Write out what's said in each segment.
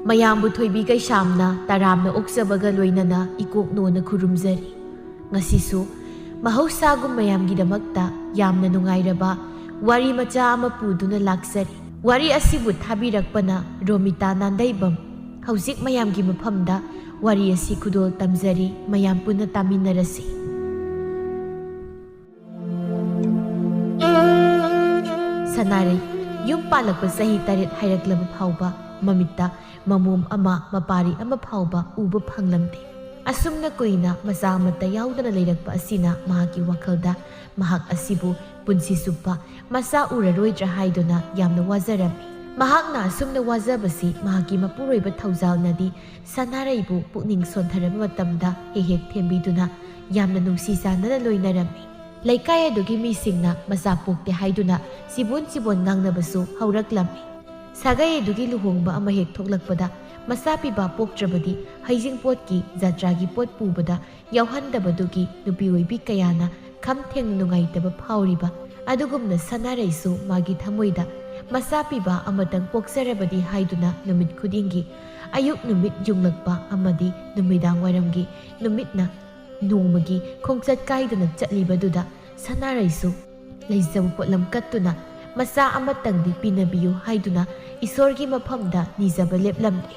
ꯃꯌꯥꯝꯕꯨ ꯊꯣꯏꯕꯤ ꯀꯩꯁꯥꯝꯅ ꯇꯔꯥꯝꯅ ꯑꯣꯛꯆꯕꯒ ꯂꯣꯏꯅꯅ ꯏꯀꯣꯛꯅꯣꯅ ꯈꯨꯔꯨꯝꯖꯔꯤ꯫ ꯉꯁꯤꯁꯨ ꯃꯍꯧꯁꯥꯒꯨꯝ ꯃꯌꯥꯝꯒꯤꯗꯃꯛꯇ ꯌꯥꯝꯅ ꯅꯨꯡꯉꯥꯏꯔꯕ ꯋꯥꯔꯤ ꯃꯆꯥ ꯑꯃ ꯄꯨꯗꯨꯅ ꯂꯥꯛꯆꯔꯤ꯫ ꯋꯥꯔꯤ ꯑꯁꯤꯕꯨ ꯊꯥꯕꯤꯔꯛꯄꯅ ꯔꯣꯃꯤꯇꯥ ꯅꯥꯟꯗꯩꯕꯝ꯫ ꯍꯧꯖꯤꯛ ꯃꯌꯥꯝꯒꯤ ꯃꯐꯝꯗ ꯋꯥꯔꯤ ꯑꯁꯤ ꯈꯨꯗꯣꯜ ꯇꯝꯖꯔꯤ, ꯃꯌꯥꯝ ꯄꯨꯟꯅ ꯇꯥꯃꯤꯟꯅꯔꯁꯤ꯫ ꯁꯅꯥꯔꯩ ꯌꯨꯝ ꯄꯥꯜꯂꯛꯄ ꯆꯍꯤ 9 ꯍꯥꯏꯔꯛꯂꯕ ꯐꯥꯎꯕ ꯃꯃꯤꯠꯇ ꯃꯃꯣꯝ ꯑꯃ ꯃꯄꯥꯔꯤ ꯑꯃ ꯐꯥꯎꯕ ꯎꯕ ꯐꯪꯂꯝꯗꯦ꯫ ꯑꯁꯨꯝꯅ ꯀꯨꯏꯅ ꯃꯆꯥ ꯑꯃꯠꯇ ꯌꯥꯎꯗꯅ ꯂꯩꯔꯛꯄ ꯑꯁꯤꯅ ꯃꯍꯥꯛꯀꯤ ꯋꯥꯈꯜꯗ ꯃꯍꯥꯛ ꯑꯁꯤꯕꯨ ꯄꯨꯟꯁꯤ ꯆꯨꯞꯄ ꯃꯆꯥ ꯎꯔꯔꯣꯏꯗ꯭ꯔꯥ ꯍꯥꯏꯗꯨꯅ ꯌꯥꯝꯅ ꯋꯥꯖꯔꯝꯃꯤ꯫ ꯃꯍꯥꯛꯅ ꯑꯁꯨꯝꯅ ꯋꯥꯖꯕꯁꯤ ꯃꯍꯥꯛꯀꯤ ꯃꯄꯨꯔꯣꯏꯕ ꯊꯧꯖꯥꯜꯅꯗꯤ ꯁꯅꯥꯔꯩꯕꯨ ꯄꯨꯛꯅꯤꯡ ꯁꯣꯟꯊꯔꯕ ꯃꯇꯝꯗ ꯍꯦꯛ ꯊꯦꯝꯕꯤꯗꯨꯅ ꯌꯥꯝꯅ ꯅꯨꯡꯁꯤ ꯆꯥꯟꯅꯅ ꯂꯣꯏꯅꯔꯝꯃꯤ꯫ ꯂꯩꯀꯥꯏ ꯑꯗꯨꯒꯤ ꯃꯤꯁꯤꯡꯅ ꯃꯆꯥ ꯄꯣꯛꯇꯦ ꯍꯥꯏꯗꯨꯅ ꯆꯤꯕꯣꯟ ꯉꯥꯡꯅꯕꯁꯨ ꯍꯧꯔꯛꯂꯝꯃꯤ꯫ ꯁꯥꯒꯩ ꯑꯗꯨꯒꯤ ꯂꯨꯍꯣꯡꯕ ꯑꯃ ꯍꯦꯛ ꯊꯣꯛꯂꯛꯄꯗ ꯃꯆꯥ ꯄꯤꯕ ꯄꯣꯛꯇ꯭ꯔꯕꯗꯤ ꯍꯩꯖꯤꯡꯄꯣꯠꯀꯤ ꯖꯇ꯭ꯔꯥꯒꯤ ꯄꯣꯠ ꯄꯨꯕꯗ ꯌꯥꯎꯍꯟꯗꯕꯗꯨꯒꯤ ꯅꯨꯄꯤ ꯑꯣꯏꯕꯤ ꯀꯌꯥꯅ ꯈꯝ ꯊꯦꯡꯅ ꯅꯨꯡꯉꯥꯏꯇꯕ ꯐꯥꯎꯔꯤꯕ ꯑꯗꯨꯒꯨꯝꯅ ꯁꯅꯥꯔꯩꯁꯨ ꯃꯥꯒꯤ ꯊꯃꯣꯏꯗ ꯃꯆꯥ ꯄꯤꯕ ꯑꯃꯇꯪ ꯄꯣꯛꯆꯔꯕꯗꯤ ꯍꯥꯏꯗꯨꯅ ꯅꯨꯃꯤꯠ ꯈꯨꯗꯤꯡꯒꯤ ꯑꯌꯨꯛ ꯅꯨꯃꯤꯠ ꯌꯨꯡꯂꯛꯄ ꯑꯃꯗꯤ ꯅꯨꯃꯤꯗꯥꯡ ꯋꯥꯏꯔꯝꯒꯤ ꯅꯨꯃꯤꯠꯅ ꯅꯣꯡꯃꯒꯤ ꯈꯣꯡꯆꯠ ꯀꯥꯏꯗꯅ ꯆꯠꯂꯤꯕꯗꯨꯗ ꯁꯅꯥꯔꯩꯁꯨ ꯂꯩꯖꯕ ꯄꯣꯠꯂꯝ ꯀꯠꯇꯨꯅ ꯃꯆꯥ ꯑꯃꯇꯪꯗꯤ ꯄꯤꯅꯕꯤꯌꯨ ꯍꯥꯏꯗꯨꯅ ꯏꯁꯣꯔꯒꯤ ꯃꯐꯝꯗ ꯅꯤꯖꯕ ꯂꯦꯞꯂꯝꯗꯦ꯫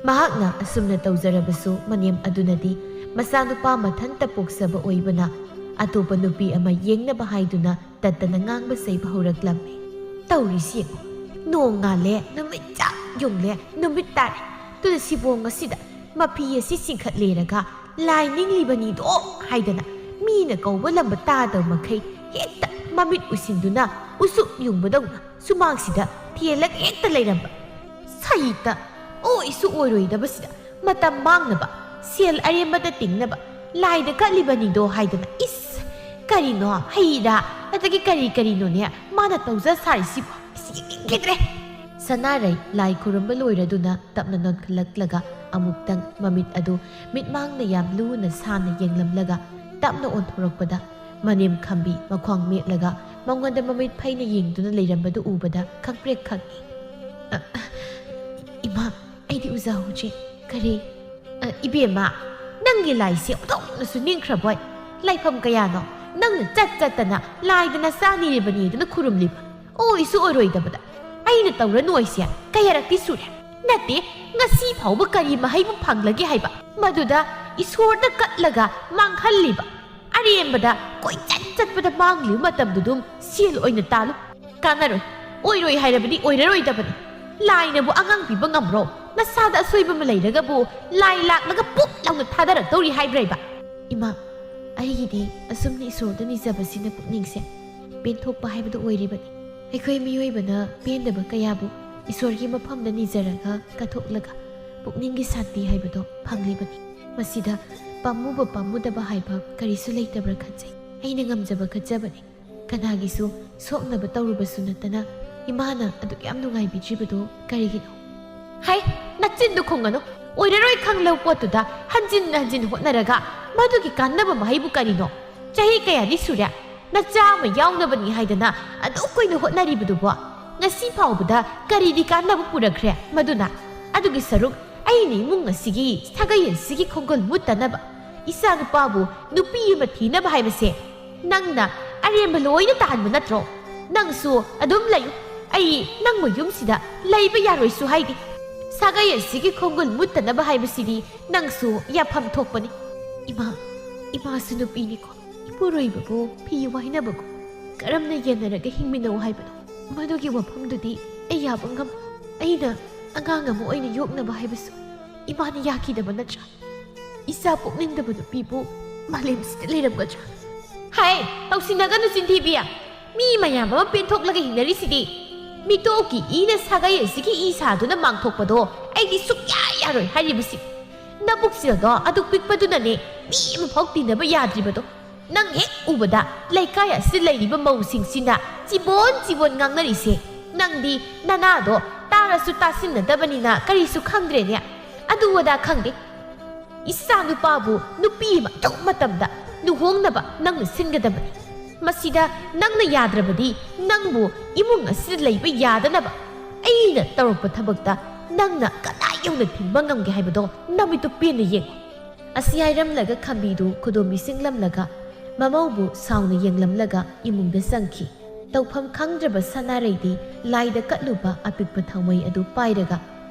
ꯃꯍꯥꯛꯅ ꯑꯁꯨꯝꯅ ꯇꯧꯖꯔꯕꯁꯨ ꯃꯅꯦꯝ ꯑꯗꯨꯅꯗꯤ ꯃꯆꯥꯅꯨꯄꯥ ꯃꯊꯟꯇ ꯄꯣꯛꯆꯕ ꯑꯣꯏꯕꯅ ꯑꯇꯣꯞꯄ ꯅꯨꯄꯤ ꯑꯃ ꯌꯦꯡꯅꯕ ꯍꯥꯏꯗꯨꯅ ꯇꯠꯇꯅ ꯉꯥꯡꯕ ꯆꯩꯕ ꯍꯧꯔꯛꯂꯝꯃꯤ꯫ ꯇꯧꯔꯤꯁꯤ ꯌꯦꯡꯉꯨ, ꯅꯣꯡ ꯉꯥꯜꯂꯦ, ꯅꯨꯃꯤꯠ ꯆꯞ ꯌꯨꯡꯂꯦ, ꯅꯨꯃꯤꯠ ꯇꯥꯔꯦ, ꯇꯨꯗ ꯁꯤꯕꯣꯡ ꯑꯁꯤꯗ ꯃꯐꯤ ꯑꯁꯤ ꯆꯤꯡꯈꯠꯂꯦꯔꯒ ꯂꯥꯏ ꯅꯤꯡꯂꯤꯕꯅꯤꯗꯣ ꯍꯥꯏꯗꯅ ꯃꯤꯅ ꯀꯧꯕ ꯂꯝꯕ ꯇꯥꯗꯕ ꯃꯈꯩ ꯍꯦꯛꯇ ꯃꯃꯤꯠ ꯎꯏꯁꯤꯟꯗꯨꯅ ꯎꯁꯨꯞ ꯌꯨꯡꯕꯗꯧꯅ ꯁꯨꯃꯥꯡꯁꯤꯗ ꯊꯦꯜꯂꯒ ꯍꯦꯛꯇ ꯂꯩꯔꯝꯕ꯫ ꯁꯩꯇ ꯑꯣꯏꯁꯨ ꯑꯣꯏꯔꯣꯏꯗꯕꯁꯤꯗ ꯃꯇꯝ ꯃꯥꯡꯅꯕ, ꯁꯦꯜ ꯑꯔꯦꯝꯕꯗ ꯇꯤꯡꯅꯕ ꯂꯥꯏꯗ ꯀꯠꯂꯤꯕꯅꯤꯗꯣ ꯍꯥꯏꯗꯅ ꯏꯁ ꯀꯔꯤꯅꯣ ꯍꯩꯔꯥ ꯑꯗꯒꯤ ꯀꯔꯤꯅꯣꯅꯦ ꯃꯥꯅ ꯇꯧꯖ ꯁꯥꯔꯤꯁꯤꯕꯣ, ꯌꯦꯡꯅꯤꯡꯈꯤꯗ꯭ꯔꯦ꯫ ꯁꯅꯥꯔꯩ ꯂꯥꯏ ꯈꯨꯔꯨꯝꯕ ꯂꯣꯏꯔꯗꯨꯅ ꯇꯞꯅ ꯅꯣꯟꯈꯠꯂꯛꯂꯒ ꯑꯃꯨꯛꯇꯪ ꯃꯃꯤꯠ ꯑꯗꯨ ꯃꯤꯠꯃꯥꯡꯅ ꯌꯥꯝ ꯂꯨꯅ ꯁꯥꯟꯅ ꯌꯦꯡꯂꯝꯂꯒ ꯇꯞꯅ ꯑꯣꯟꯊꯣꯔꯛꯄꯗ ꯃꯅꯦꯝ ꯈꯝꯕꯤ ꯃꯈ꯭ꯋꯥꯡ ꯃꯦꯠꯂꯒ ꯃꯉꯣꯟꯗ ꯃꯃꯤꯠ ꯐꯩꯅ ꯌꯦꯡꯗꯨꯅ ꯂꯩꯔꯝꯕꯗꯨ ꯎꯕꯗ ꯈꯪꯄ꯭ꯔꯦꯛ ꯈꯪꯏ꯫ ꯏꯃꯥ, ꯑꯩꯗꯤ ꯎꯖꯍꯧꯗ꯭ꯔꯦ꯫ ꯀꯔꯤ? ꯏꯕꯦꯝꯃ, ꯅꯪꯒꯤ ꯂꯥꯏꯁꯦ ꯑꯣꯟꯊꯣꯛꯅꯁꯨ ꯅꯤꯡꯈ꯭ꯔꯕꯣꯏ꯫ ꯂꯥꯏꯐꯝ ꯀꯌꯥꯅꯣ ꯅꯪꯅ ꯆꯠꯇꯅ ꯂꯥꯏꯗꯅ ꯆꯥꯅꯤꯔꯤꯕꯅꯤꯗꯅ ꯈꯨꯔꯨꯝꯂꯤꯕ? ꯑꯣꯏꯁꯨ ꯑꯣꯏꯔꯣꯏꯗꯕꯗ ꯑꯩꯅ ꯇꯧꯔꯅꯨ ꯍꯥꯏꯁꯦ ꯀꯌꯥꯔꯛꯇꯤ ꯁꯨꯔꯦ? ꯅꯠꯇꯦ, ꯉꯁꯤ ꯐꯥꯎꯕ ꯀꯔꯤ ꯃꯍꯩꯕꯨ ꯐꯪꯂꯒꯦ ꯍꯥꯏꯕ? ꯃꯗꯨꯗ ꯏꯁꯣꯔꯗ ꯀꯠꯂꯒ ꯃꯥꯡꯍꯜꯂꯤꯕ ꯑꯔꯦꯝꯕꯗ ꯀꯣꯏꯆꯠ ꯆꯠꯄꯗ ꯃꯥꯡꯂꯤꯕ ꯃꯇꯝꯗꯨꯗꯨꯝ ꯁꯦꯜ ꯑꯣꯏꯅ ꯇꯥꯜꯂꯨ꯫ ꯀꯥꯟꯅꯔꯣꯏ, ꯑꯣꯏꯔꯣꯏ ꯍꯥꯏꯔꯕꯗꯤ ꯑꯣꯏꯔꯔꯣꯏꯗꯕꯅꯤ꯫ ꯂꯥꯏꯅꯕꯨ ꯑꯉꯥꯡ ꯄꯤꯕ ꯉꯝꯕ꯭ꯔꯣ? ꯅꯁꯥꯗ ꯑꯁꯣꯏꯕ ꯑꯃ ꯂꯩꯔꯒꯕꯨ ꯂꯥꯏ ꯂꯥꯛꯂꯒ ꯄꯨꯛ ꯂꯥꯎꯅ ꯊꯥꯗꯔꯛꯇꯧꯔꯤ ꯍꯥꯏꯕ꯭ꯔꯩꯕ? ꯏꯃꯥ, ꯑꯩꯒꯤꯗꯤ ꯑꯁꯨꯝꯅ ꯏꯁꯣꯔꯗ ꯅꯤꯖꯕꯁꯤꯅ ꯄꯨꯛꯅꯤꯡꯁꯦ ꯄꯦꯟꯊꯣꯛꯄ ꯍꯥꯏꯕꯗꯨ ꯑꯣꯏꯔꯤꯕꯅꯤ꯫ ꯑꯩꯈꯣꯏ ꯃꯤꯑꯣꯏꯕꯅ ꯄꯦꯟꯗꯕ ꯀꯌꯥꯕꯨ ꯏꯁꯣꯔꯒꯤ ꯃꯐꯝꯗ ꯅꯤꯖꯔꯒ ꯀꯠꯊꯣꯛꯂꯒ ꯄꯨꯛꯅꯤꯡꯒꯤ ꯁꯥꯟꯇꯤ ꯍꯥꯏꯕꯗꯣ ꯐꯪꯂꯤꯕꯅꯤ꯫ ꯃꯁꯤꯗ ꯄꯥꯝꯃꯨꯕ ꯄꯥꯝꯃꯨꯗꯕ ꯍꯥꯏꯕ ꯀꯔꯤꯁꯨ ꯂꯩꯇꯕ꯭ꯔꯥ ꯈꯟꯖꯩ꯫ ꯑꯩꯅ ꯉꯝꯖꯕ ꯈꯠꯆꯕꯅꯤ, ꯀꯅꯥꯒꯤꯁꯨ ꯁꯣꯛꯅꯕ ꯇꯧꯔꯨꯕꯁꯨ ꯅꯠꯇꯅ ꯏꯃꯥꯅ ꯑꯗꯨꯛ ꯌꯥꯝ ꯅꯨꯡꯉꯥꯏꯕꯤꯗ꯭ꯔꯤꯕꯗꯣ ꯀꯔꯤꯒꯤꯅꯣ? ꯍꯥꯏ, ꯅꯆꯤꯟꯗꯨ ꯈꯨꯡꯒꯅꯨ꯫ ꯑꯣꯏꯔꯔꯣꯏ ꯈꯪꯂꯕ ꯄꯣꯠꯇꯨꯗ ꯍꯟꯖꯤꯟ ꯍꯣꯠꯅꯔꯒ ꯃꯗꯨꯒꯤ ꯀꯥꯟꯅꯕ ꯃꯍꯩꯕꯨ ꯀꯔꯤꯅꯣ? ꯆꯍꯤ ꯀꯌꯥꯗꯤ ꯁꯨꯔꯦ ꯅꯆꯥ ꯑꯃ ꯌꯥꯎꯅꯕꯅꯤ ꯍꯥꯏꯗꯅ ꯑꯗꯨꯛ ꯀꯨꯏꯅ ꯍꯣꯠꯅꯔꯤꯕꯗꯨꯕꯣ? ꯉꯁꯤ ꯐꯥꯎꯕꯗ ꯀꯔꯤꯗꯤ ꯀꯥꯟꯅꯕ ꯄꯨꯔꯛꯈ꯭ꯔꯦ ꯃꯗꯨꯅ? ꯑꯗꯨꯒꯤ ꯁꯔꯨꯛ ꯑꯩꯅ ꯏꯃꯨꯡ ꯑꯁꯤꯒꯤ ꯁꯥꯒꯩ ꯑꯁꯤꯒꯤ ꯈꯣꯡꯒꯣꯜ ꯃꯨꯠꯇꯅꯕ ꯏꯆꯥ ꯅꯨꯄꯥꯕꯨ ꯅꯨꯄꯤ ꯑꯃ ꯊꯤꯅꯕ ꯍꯥꯏꯕꯁꯦ ꯅꯪꯅ ꯑꯔꯦꯝꯕ ꯂꯣꯏꯅ ꯇꯥꯍꯟꯕ ꯅꯠꯇ꯭ꯔꯣ? ꯅꯪꯁꯨ ꯑꯗꯨꯝ ꯂꯩꯌꯨ, ꯑꯩ ꯅꯪꯕꯨ ꯌꯨꯝꯁꯤꯗ ꯂꯩꯕ ꯌꯥꯔꯣꯏꯁꯨ ꯍꯥꯏꯗꯦ꯫ ꯁꯥꯒꯩ ꯑꯁꯤꯒꯤ ꯈꯣꯡꯒꯨꯜ ꯃꯨꯠꯇꯅꯕ ꯍꯥꯏꯕꯁꯤꯗꯤ ꯅꯪꯁꯨ ꯌꯥꯐꯝ ꯊꯣꯛꯄꯅꯤ꯫ ꯏꯃꯥꯁꯨ ꯅꯨꯄꯤꯅꯤꯀꯣ, ꯏꯄꯨꯔꯣꯏꯕꯕꯨ ꯐꯤ ꯋꯥꯏꯅꯕꯀꯣ ꯀꯔꯝꯅ ꯌꯦꯟꯅꯔꯒ ꯍꯤꯡꯃꯤꯟꯅꯧ ꯍꯥꯏꯕꯅꯣ? ꯃꯗꯨꯒꯤ ꯋꯥꯐꯝꯗꯨꯗꯤ ꯑꯩ ꯌꯥꯕ ꯉꯝ꯫ ꯑꯩꯅ ꯑꯉꯥꯡ ꯑꯃ ꯑꯣꯏꯅ ꯌꯣꯛꯅꯕ ꯍꯥꯏꯕꯁꯨ ꯏꯃꯥꯅ ꯌꯥꯈꯤꯗꯕ ꯅꯠꯇ꯭ꯔꯥ? ꯏꯆꯥ ꯄꯣꯛꯅꯤꯡꯗꯕ ꯅꯨꯄꯤꯕꯨ ꯃꯥꯂꯦꯝꯁꯤꯗ ꯂꯩꯔꯝꯒꯗ꯭ꯔꯥ? ꯍꯥꯏ, ꯇꯧꯁꯤꯟꯅꯒꯅꯨ ꯆꯤꯟꯊꯤꯕꯤ꯫ ꯃꯤ ꯃꯌꯥꯝ ꯑꯃ ꯄꯦꯟꯊꯣꯛꯂꯒ ꯍꯤꯡꯅꯔꯤꯁꯤꯗꯤ꯫ ꯃꯤꯇꯣꯞꯀꯤ ꯏꯅ ꯁꯥꯒꯩ ꯑꯁꯤꯒꯤ ꯏ ꯁꯥꯗꯨꯅ ꯃꯥꯡꯊꯣꯛꯄꯗꯣ ꯑꯩꯗꯤ ꯁꯨꯛꯌꯥ ꯌꯥꯔꯣꯏ ꯍꯥꯏꯔꯤꯕꯁꯤ꯫ ꯅꯕꯨꯛꯁꯤꯗꯣ ꯑꯗꯨꯛ ꯄꯤꯛꯄꯗꯨꯅꯅꯦ ꯃꯤ ꯑꯃꯐꯥꯎ ꯇꯤꯟꯅꯕ ꯌꯥꯗ꯭ꯔꯤꯕꯗꯣ꯫ ꯅꯪ ꯍꯦꯛ ꯎꯕꯗ ꯂꯩꯀꯥꯏ ꯑꯁꯤꯗ ꯂꯩꯔꯤꯕ ꯃꯧꯁꯤꯡꯁꯤꯅ ꯆꯤꯕꯣꯟ ꯉꯥꯡꯅꯔꯤꯁꯦ ꯅꯪꯗꯤ ꯅꯅꯥꯗꯣ ꯇꯥꯔꯁꯨ ꯇꯥꯁꯤꯟꯅꯗꯕꯅꯤꯅ ꯀꯔꯤꯁꯨ ꯈꯪꯗ꯭ꯔꯦꯅꯦ꯫ ꯑꯗꯨ ꯑꯗꯥ ꯈꯪꯗꯦ꯫ ꯏꯆꯥ ꯅꯨꯄꯥꯕꯨ ꯅꯨꯄꯤ ꯑꯃ ꯑꯊꯨꯛ ꯃꯇꯝꯗ ꯂꯨꯍꯣꯡꯅꯕ ꯅꯪꯅ ꯁꯤꯟꯒꯗꯕꯅꯤ ꯃꯁꯤꯗ ꯅꯪꯅ ꯌꯥꯗ꯭ꯔꯕꯗꯤ ꯅꯪꯕꯨ ꯏꯃꯨꯡ ꯑꯁꯤꯗ ꯂꯩꯕ ꯌꯥꯗꯅꯕ ꯑꯩꯅ ꯇꯧꯔꯛꯄ ꯊꯕꯛꯇ ꯅꯪꯅ ꯀꯗꯥꯏ ꯌꯧꯅ ꯊꯤꯡꯕ ꯉꯝꯒꯦ ꯍꯥꯏꯕꯗꯣ ꯅꯃꯤꯠꯇꯨ ꯄꯦꯟꯅ ꯌꯦꯡꯉꯨ ꯑꯁꯤ ꯍꯥꯏꯔꯝꯂꯒ ꯈꯝꯕꯤꯗꯨ ꯈꯨꯗꯣꯝ ꯃꯤꯁꯤꯡꯂꯝꯂꯒ ꯃꯃꯧꯕꯨ ꯁꯥꯎꯅ ꯌꯦꯡꯂꯝꯂꯒ ꯏꯃꯨꯡꯗ ꯆꯪꯈꯤ ꯇꯧꯐꯝ ꯈꯪꯗ꯭ꯔꯕ ꯁꯅꯥꯔꯩꯗꯤ ꯂꯥꯏꯗ ꯀꯠꯂꯨꯕ ꯑꯄꯤꯛꯄ ꯊꯥꯎꯃꯩ ꯑꯗꯨ ꯄꯥꯏꯔꯒ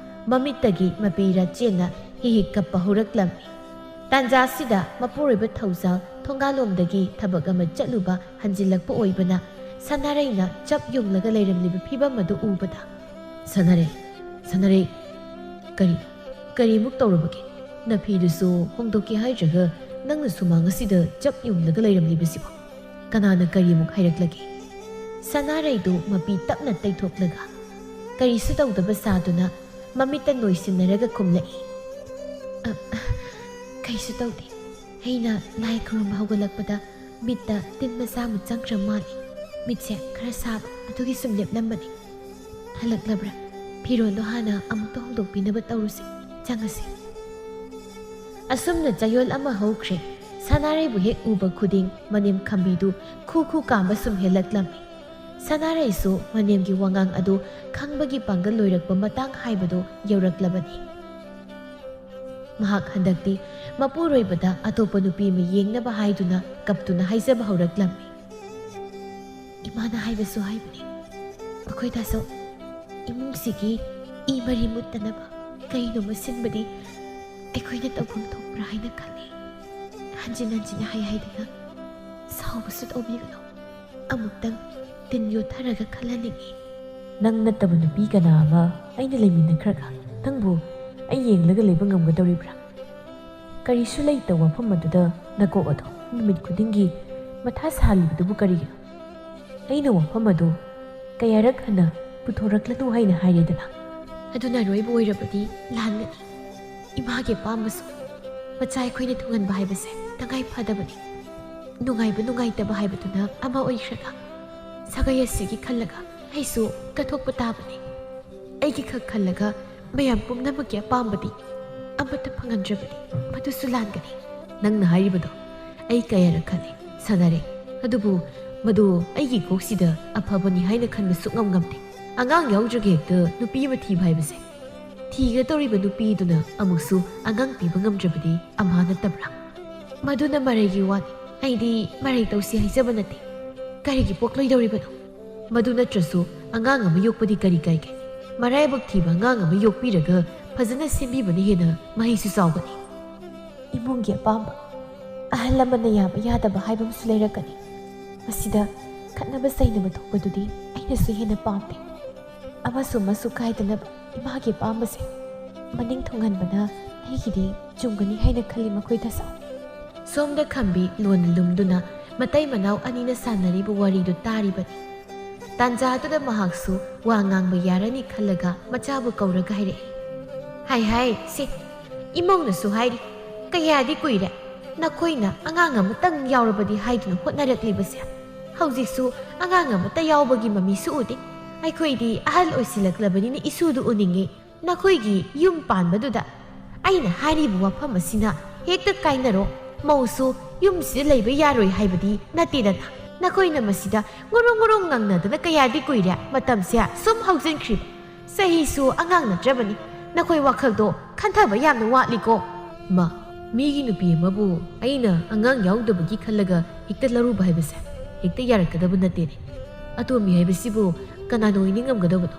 ꯃꯃꯤꯠꯇꯒꯤ ꯃꯄꯤꯔ ꯆꯦꯟꯅ ꯍꯤꯍꯤꯛ ꯀꯞꯄ ꯍꯧꯔꯛꯂꯝꯃꯤ ꯇꯥꯟꯖꯥꯁꯤꯗ ꯃꯄꯨꯔꯣꯏꯕ ꯊꯧꯖꯥꯜ ꯊꯣꯡꯒꯥꯜꯂꯣꯝꯗꯒꯤ ꯊꯕꯛ ꯑꯃ ꯆꯠꯂꯨꯕ ꯍꯟꯖꯤꯜꯂꯛꯄ ꯑꯣꯏꯕꯅ ꯁꯅꯥꯔꯩꯅ ꯆꯞ ꯌꯨꯡꯂꯒ ꯂꯩꯔꯝꯂꯤꯕ ꯐꯤꯕꯝ ꯑꯗꯨ ꯎꯕꯗ ꯁꯅꯥꯔꯩ ꯀꯔꯤꯃꯨꯛ ꯇꯧꯔꯕꯒꯦ ꯅꯐꯤꯗꯨꯁꯨ ꯍꯣꯡꯗꯣꯛꯀꯦ ꯍꯥꯏꯗ꯭ꯔꯒ ꯅꯪꯅ ꯁꯨꯃꯥꯡ ꯑꯁꯤꯗ ꯆꯞ ꯌꯨꯡꯂꯒ ꯂꯩꯔꯝꯂꯤꯕꯁꯤꯕꯣ ꯀꯅꯥꯅ ꯀꯔꯤꯃꯨꯛ ꯍꯥꯏꯔꯛꯂꯒꯦ ꯁꯅꯥꯔꯩꯗꯨ ꯃꯄꯤ ꯇꯞꯅ ꯇꯩꯊꯣꯛꯂꯒ ꯀꯔꯤꯁꯨ ꯇꯧꯗꯕ ꯁꯥꯗꯨꯅ ꯃꯃꯤꯠꯇ ꯅꯣꯏꯁꯤꯟꯅꯔꯒ ꯈꯨꯝꯂꯛꯏ ꯀꯩꯁꯨ ꯇꯧꯗꯦ ꯑꯩꯅ ꯂꯥꯏ ꯈꯨꯔꯨꯝꯕ ꯍꯧꯒꯠꯂꯛꯄꯗ ꯃꯤꯠꯇ ꯇꯤꯟ ꯃꯆꯥ ꯑꯃ ꯆꯪꯈ꯭ꯔ ꯃꯥꯜꯂꯤ ꯃꯤꯠꯁꯦ ꯈꯔ ꯁꯥꯕ ꯑꯗꯨꯒꯤ ꯁꯨꯝ ꯂꯦꯞꯂꯝꯕꯅꯤ ꯍꯜꯂꯛꯂꯕ꯭ꯔꯥ ꯐꯤꯔꯣꯟꯗꯣ ꯍꯥꯟꯅ ꯑꯃꯨꯛꯇ ꯍꯣꯡꯗꯣꯛꯄꯤꯅꯕ ꯇꯧꯔꯨꯁꯤ ꯆꯪꯉꯁꯤ ꯑꯁꯨꯝꯅ ꯆꯌꯣꯜ ꯑꯃ ꯍꯧꯈ꯭ꯔꯦ ꯁꯅꯥꯔꯩꯕꯨ ꯍꯦꯛ ꯎꯕ ꯈꯨꯗꯤꯡ ꯃꯅꯦꯝ ꯈꯝꯕꯤꯗꯨ ꯈꯨ ꯀꯥꯝꯕ ꯁꯨꯝ ꯍꯦꯜꯂꯛꯂꯝꯃꯤ ꯁꯅꯥꯔꯩꯁꯨ ꯃꯅꯦꯝꯒꯤ ꯋꯥꯉꯥꯡ ꯑꯗꯨ ꯈꯪꯕꯒꯤ ꯄꯥꯡꯒꯜ ꯂꯣꯏꯔꯛꯄ ꯃꯇꯥꯡ ꯍꯥꯏꯕꯗꯣ ꯌꯧꯔꯛꯂꯕꯅꯤ ꯃꯍꯥꯛ ꯍꯟꯗꯛꯇꯤ ꯃꯄꯨꯔꯣꯏꯕꯗ ꯑꯇꯣꯞꯄ ꯅꯨꯄꯤ ꯑꯃ ꯌꯦꯡꯅꯕ ꯍꯥꯏꯗꯨꯅ ꯀꯞꯇꯨꯅ ꯍꯥꯏꯖꯕ ꯍꯧꯔꯛꯂꯝꯃꯤ ꯏꯃꯥꯅ ꯍꯥꯏꯕꯁꯨ ꯍꯥꯏꯕꯅꯤ ꯃꯈꯣꯏꯗꯁꯨ ꯏꯃꯨꯡꯁꯤꯒꯤ ꯏ ꯃꯔꯤ ꯃꯨꯠꯇꯅꯕ ꯀꯩꯅꯣꯃ ꯁꯤꯟꯕꯗꯤ ꯑꯩꯈꯣꯏꯅ ꯇꯧꯐꯝ ꯊꯣꯛꯄ꯭ꯔꯥ ꯍꯥꯏꯅ ꯈꯜꯂꯤ ꯍꯟꯖꯤꯟ ꯍꯟꯖꯤꯟꯅ ꯍꯥꯏꯗꯅ ꯁꯥꯎꯕꯁꯨ ꯇꯧꯕꯤꯒꯅꯨ ꯑꯃꯨꯛꯇꯪ ꯇꯤꯟ ꯌꯣꯠꯊꯔꯒ ꯈꯜꯍꯟꯅꯤꯡꯉꯤ ꯅꯪ ꯅꯠꯇꯕ ꯅꯨꯄꯤ ꯀꯅꯥ ꯑꯃ ꯑꯩꯅ ꯂꯩꯃꯤꯟꯅꯈ꯭ꯔꯒ ꯅꯪꯕꯨ ꯑꯩ ꯌꯦꯡꯂꯒ ꯂꯩꯕ ꯉꯝꯒꯗꯧꯔꯤꯕ꯭ꯔꯥ ꯀꯔꯤꯁꯨ ꯂꯩꯇ ꯋꯥꯐꯝ ꯑꯗꯨꯗ ꯅꯀꯣꯛ ꯑꯗꯣ ꯅꯨꯃꯤꯠ ꯈꯨꯗꯤꯡꯒꯤ ꯃꯊꯥ ꯁꯥꯍꯜꯂꯤꯕꯗꯨꯕꯨ ꯀꯔꯤꯒꯤꯅꯣ ꯑꯩꯅ ꯋꯥꯐꯝ ꯑꯗꯨ ꯀꯌꯥꯔꯛ ꯍꯟꯅ ꯄꯨꯊꯣꯔꯛꯂꯅꯨ ꯍꯥꯏꯅ ꯍꯥꯏꯔꯦꯗꯅ ꯑꯗꯨꯅ ꯑꯔꯣꯏꯕ ꯑꯣꯏꯔꯕꯗꯤ ꯂꯥꯟꯒꯅꯤ ꯏꯃꯥꯒꯤ ꯑꯄꯥꯝꯕꯁꯨ ꯃꯆꯥ ꯑꯩꯈꯣꯏꯅ ꯊꯨꯡꯍꯟꯕ ꯍꯥꯏꯕꯁꯦ ꯇꯉꯥꯏ ꯐꯗꯕꯅꯤ ꯅꯨꯡꯉꯥꯏꯕ ꯅꯨꯡꯉꯥꯏꯇꯕ ꯍꯥꯏꯕꯗꯨꯅ ꯑꯃ ꯑꯣꯏꯈ꯭ꯔꯒ ꯁꯥꯒꯩ ꯑꯁꯤꯒꯤ ꯈꯜꯂꯒ ꯑꯩꯁꯨ ꯀꯠꯊꯣꯛꯄ ꯇꯥꯕꯅꯤ ꯑꯩꯒꯤ ꯈꯛ ꯈꯜꯂꯒ ꯃꯌꯥꯝ ꯄꯨꯝꯅꯃꯛꯀꯤ ꯑꯄꯥꯝꯕꯗꯤ ꯑꯃꯠꯇ ꯐꯪꯍꯟꯗ꯭ꯔꯕꯗꯤ ꯃꯗꯨꯁꯨ ꯂꯥꯟꯒꯅꯤ ꯅꯪꯅ ꯍꯥꯏꯔꯤꯕꯗꯣ ꯑꯩ ꯀꯌꯥꯔꯛ ꯈꯜꯂꯤ ꯁꯥꯟꯅꯔꯦ ꯑꯗꯨꯕꯨ ꯃꯗꯨ ꯑꯩꯒꯤ ꯀꯣꯛꯁꯤꯗ ꯑꯐꯕꯅꯤ ꯍꯥꯏꯅ ꯈꯟꯕ ꯁꯨꯛꯉꯝ ꯉꯝꯗꯦ ꯑꯉꯥꯡ ꯌꯥꯎꯗ꯭ꯔꯒ ꯍꯦꯛꯇ ꯅꯨꯄꯤ ꯑꯃ ꯊꯤꯕ ꯍꯥꯏꯕꯁꯦ ꯊꯤꯒꯗꯧꯔꯤꯕ ꯅꯨꯄꯤꯗꯨꯅ ꯑꯃꯨꯛꯁꯨ ꯑꯉꯥꯡ ꯄꯤꯕ ꯉꯝꯗ꯭ꯔꯕꯗꯤ ꯑꯃ ꯅꯠꯇꯕ꯭ꯔꯥ ꯃꯗꯨꯅ ꯃꯔꯩꯒꯤ ꯋꯥꯅꯤ ꯑꯩꯗꯤ ꯃꯔꯩ ꯇꯧꯁꯤ ꯍꯥꯏꯖꯕ ꯅꯠꯇꯦ ꯀꯔꯤꯒꯤ ꯄꯣꯛꯂꯣꯏꯗꯧꯔꯤꯕꯅꯣ ꯃꯗꯨ ꯅꯠꯇ꯭ꯔꯁꯨ ꯑꯉꯥꯡ ꯑꯃ ꯌꯣꯛꯄꯗꯤ ꯀꯔꯤ ꯀꯥꯏꯒꯦ ꯃꯔꯥꯏꯕꯛ ꯊꯤꯕ ꯑꯉꯥꯡ ꯑꯃ ꯌꯣꯛꯄꯤꯔꯒ ꯐꯖꯅ ꯁꯦꯝꯕꯤꯕꯅ ꯍꯦꯟꯅ ꯃꯍꯩꯁꯨ ꯆꯥꯎꯒꯅꯤ ꯏꯃꯨꯡꯒꯤ ꯑꯄꯥꯝꯕ ꯑꯍꯜ ꯂꯃꯟꯅ ꯌꯥꯕ ꯌꯥꯗꯕ ꯍꯥꯏꯕ ꯑꯃꯁꯨ ꯂꯩꯔꯛꯀꯅꯤ ꯃꯁꯤꯗ ꯈꯠꯅꯕ ꯆꯩꯅꯕ ꯊꯣꯛꯄꯗꯨꯗꯤ ꯑꯩꯅꯁꯨ ꯍꯦꯟꯅ ꯄꯥꯝꯗꯦ ꯑꯃꯁꯨ ꯀꯥꯏꯗꯅꯕ ꯏꯃꯥꯒꯤ ꯑꯄꯥꯝꯕꯁꯦ ꯃꯅꯤꯡ ꯊꯨꯡꯍꯟꯕꯅ ꯑꯩꯒꯤꯗꯤ ꯆꯨꯝꯒꯅꯤ ꯍꯥꯏꯅ ꯈꯜꯂꯤ ꯃꯈꯣꯏꯗꯁꯨ ꯁꯣꯝꯗ ꯈꯝꯕꯤ ꯂꯣꯟ ꯂꯨꯝꯗꯨꯅ ꯃꯇꯩ ꯃꯅꯥꯎ ꯑꯅꯤꯅ ꯁꯥꯟꯅꯔꯤꯕ ꯋꯥꯔꯤꯗꯨ ꯇꯥꯔꯤꯕꯅꯤ ꯇꯥꯟꯖꯥꯗꯨꯗ ꯃꯍꯥꯛꯁꯨ ꯋꯥ ꯉꯥꯡꯕ ꯌꯥꯔꯅꯤ ꯈꯜꯂꯒ ꯃꯆꯥꯕꯨ ꯀꯧꯔꯒ ꯍꯥꯏꯔꯛꯏ ꯍꯥꯏ ꯁꯤ ꯏꯃꯧꯅꯁꯨ ꯍꯥꯏꯔꯤ ꯀꯌꯥꯗꯤ ꯀꯨꯏꯔꯦ ꯅꯈꯣꯏꯅ ꯑꯉꯥꯡ ꯑꯃꯇꯪ ꯌꯥꯎꯔꯕꯗꯤ ꯍꯥꯏꯗꯨꯅ ꯍꯣꯠꯅꯔꯛꯂꯤꯕꯁꯦ ꯍꯧꯖꯤꯛꯁꯨ ꯑꯉꯥꯡ ꯑꯃꯠꯇ ꯌꯥꯎꯕꯒꯤ ꯃꯃꯤꯁꯨ ꯎꯗꯦ ꯑꯩꯈꯣꯏꯗꯤ ꯑꯍꯜ ꯑꯣꯏꯁꯤꯜꯂꯛꯂꯕꯅꯤꯅ ꯏꯁꯨꯗꯨ ꯎꯅꯤꯡꯉꯤ ꯅꯈꯣꯏꯒꯤ ꯌꯨꯝ ꯄꯥꯟꯕꯗꯨꯗ ꯑꯩꯅ ꯍꯥꯏꯔꯤꯕ ꯋꯥꯐꯝ ꯑꯁꯤꯅ ꯍꯦꯛꯇ ꯀꯥꯏꯅꯔꯣ ꯃꯧꯁꯨ ꯌꯨꯝꯁꯤꯗ ꯂꯩꯕ ꯌꯥꯔꯣꯏ ꯍꯥꯏꯕꯗꯤ ꯅꯠꯇꯦꯗꯅ ꯅꯈꯣꯏꯅ ꯃꯁꯤꯗ ꯉꯨꯔꯨꯡ ꯉꯪꯅꯗꯅ ꯀꯌꯥꯗꯤ ꯀꯨꯏꯔꯦ ꯃꯇꯝꯁꯦ ꯁꯨꯝ ꯍꯧꯖꯤꯟꯈ꯭ꯔꯤꯕ ꯆꯍꯤꯁꯨ ꯑꯉꯥꯡ ꯅꯠꯇ꯭ꯔꯕꯅꯤ ꯅꯈꯣꯏ ꯋꯥꯈꯜꯗꯣ ꯈꯟꯊꯕ ꯌꯥꯝꯅ ꯋꯥꯠꯂꯤꯀꯣ ꯃꯤꯒꯤ ꯅꯨꯄꯤ ꯑꯃꯕꯨ ꯑꯩꯅ ꯑꯉꯥꯡ ꯌꯥꯎꯗꯕꯒꯤ ꯈꯜꯂꯒ ꯍꯦꯛꯇ ꯂꯧꯔꯨꯕ ꯍꯥꯏꯕꯁꯦ ꯍꯦꯛꯇ ꯌꯥꯔꯛꯀꯗꯕ ꯅꯠꯇꯦꯅꯦ ꯑꯇꯣꯝꯕꯤ ꯍꯥꯏꯕꯁꯤꯕꯨ ꯀꯅꯥꯅ ꯑꯣꯏꯅꯤꯡꯉꯝꯒꯗꯕꯅꯣ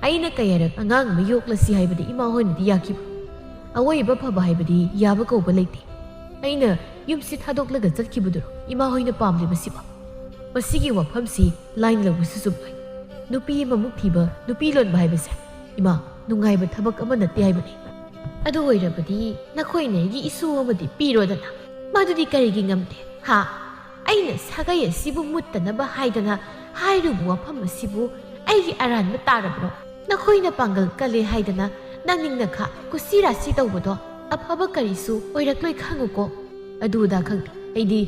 ꯑꯩꯅ ꯀꯌꯥꯔꯛ ꯑꯉꯥꯡ ꯑꯃ ꯌꯣꯛꯂꯁꯤ ꯍꯥꯏꯕꯗꯤ ꯏꯃꯥ ꯍꯣꯏꯅꯗꯤ ꯌꯥꯈꯤꯕ ꯑꯋꯣꯏꯕ ꯐꯕ ꯍꯥꯏꯕꯗꯤ ꯌꯥꯕ ꯀꯧꯕ ꯂꯩꯇꯦ ꯑꯩꯅ ꯌꯨꯝꯁꯤ ꯊꯥꯗꯣꯛꯂꯒ ꯆꯠꯈꯤꯕꯗꯨꯔꯣ ꯏꯃꯥ ꯍꯣꯏꯅ ꯄꯥꯝꯂꯤꯕꯁꯤꯕꯣ ꯃꯁꯤꯒꯤ ꯋꯥꯐꯝꯁꯤ ꯂꯥꯏꯟ ꯂꯧꯕꯁꯨ ꯆꯨꯝꯂꯣꯏ ꯅꯨꯄꯤ ꯑꯃꯃꯨꯛ ꯊꯤꯕ ꯅꯨꯄꯤ ꯂꯣꯟꯕ ꯍꯥꯏꯕꯁꯦ ꯏꯃꯥ ꯅꯨꯡꯉꯥꯏꯕ ꯊꯕꯛ ꯑꯃ ꯅꯠꯇꯦ ꯍꯥꯏꯕꯅꯤ ꯑꯗꯨ ꯑꯣꯏꯔꯕꯗꯤ ꯅꯈꯣꯏꯅ ꯑꯩꯒꯤ ꯏꯁꯨ ꯑꯃꯗꯤ ꯄꯤꯔꯣꯗꯅ ꯃꯗꯨꯗꯤ ꯀꯔꯤꯒꯤ ꯉꯝꯗꯦ ꯑꯩꯅ ꯁꯥꯒꯩ ꯑꯁꯤꯕꯨ ꯃꯨꯠꯇꯅꯕ ꯍꯥꯏꯗꯅ ꯍꯥꯏꯔꯨꯕ ꯋꯥꯐꯝ ꯑꯁꯤꯕꯨ ꯑꯩꯒꯤ ꯑꯔꯥꯟꯕ ꯇꯥꯔꯕ꯭ꯔꯣ ꯅꯈꯣꯏꯅ ꯄꯥꯡꯒꯜ ꯀꯜꯂꯦ ꯍꯥꯏꯗꯅ ꯅꯪꯅꯤꯡꯅꯈꯥ ꯀꯨꯁꯤ ꯔꯥꯁꯤ ꯇꯧꯕꯗꯣ ꯑꯐꯕ ꯀꯔꯤꯁꯨ ꯑꯣꯏꯔꯛꯂꯣꯏ ꯈꯪꯉꯨꯀꯣ ꯑꯗꯨꯗ ꯈꯪꯗꯦ ꯑꯩꯗꯤ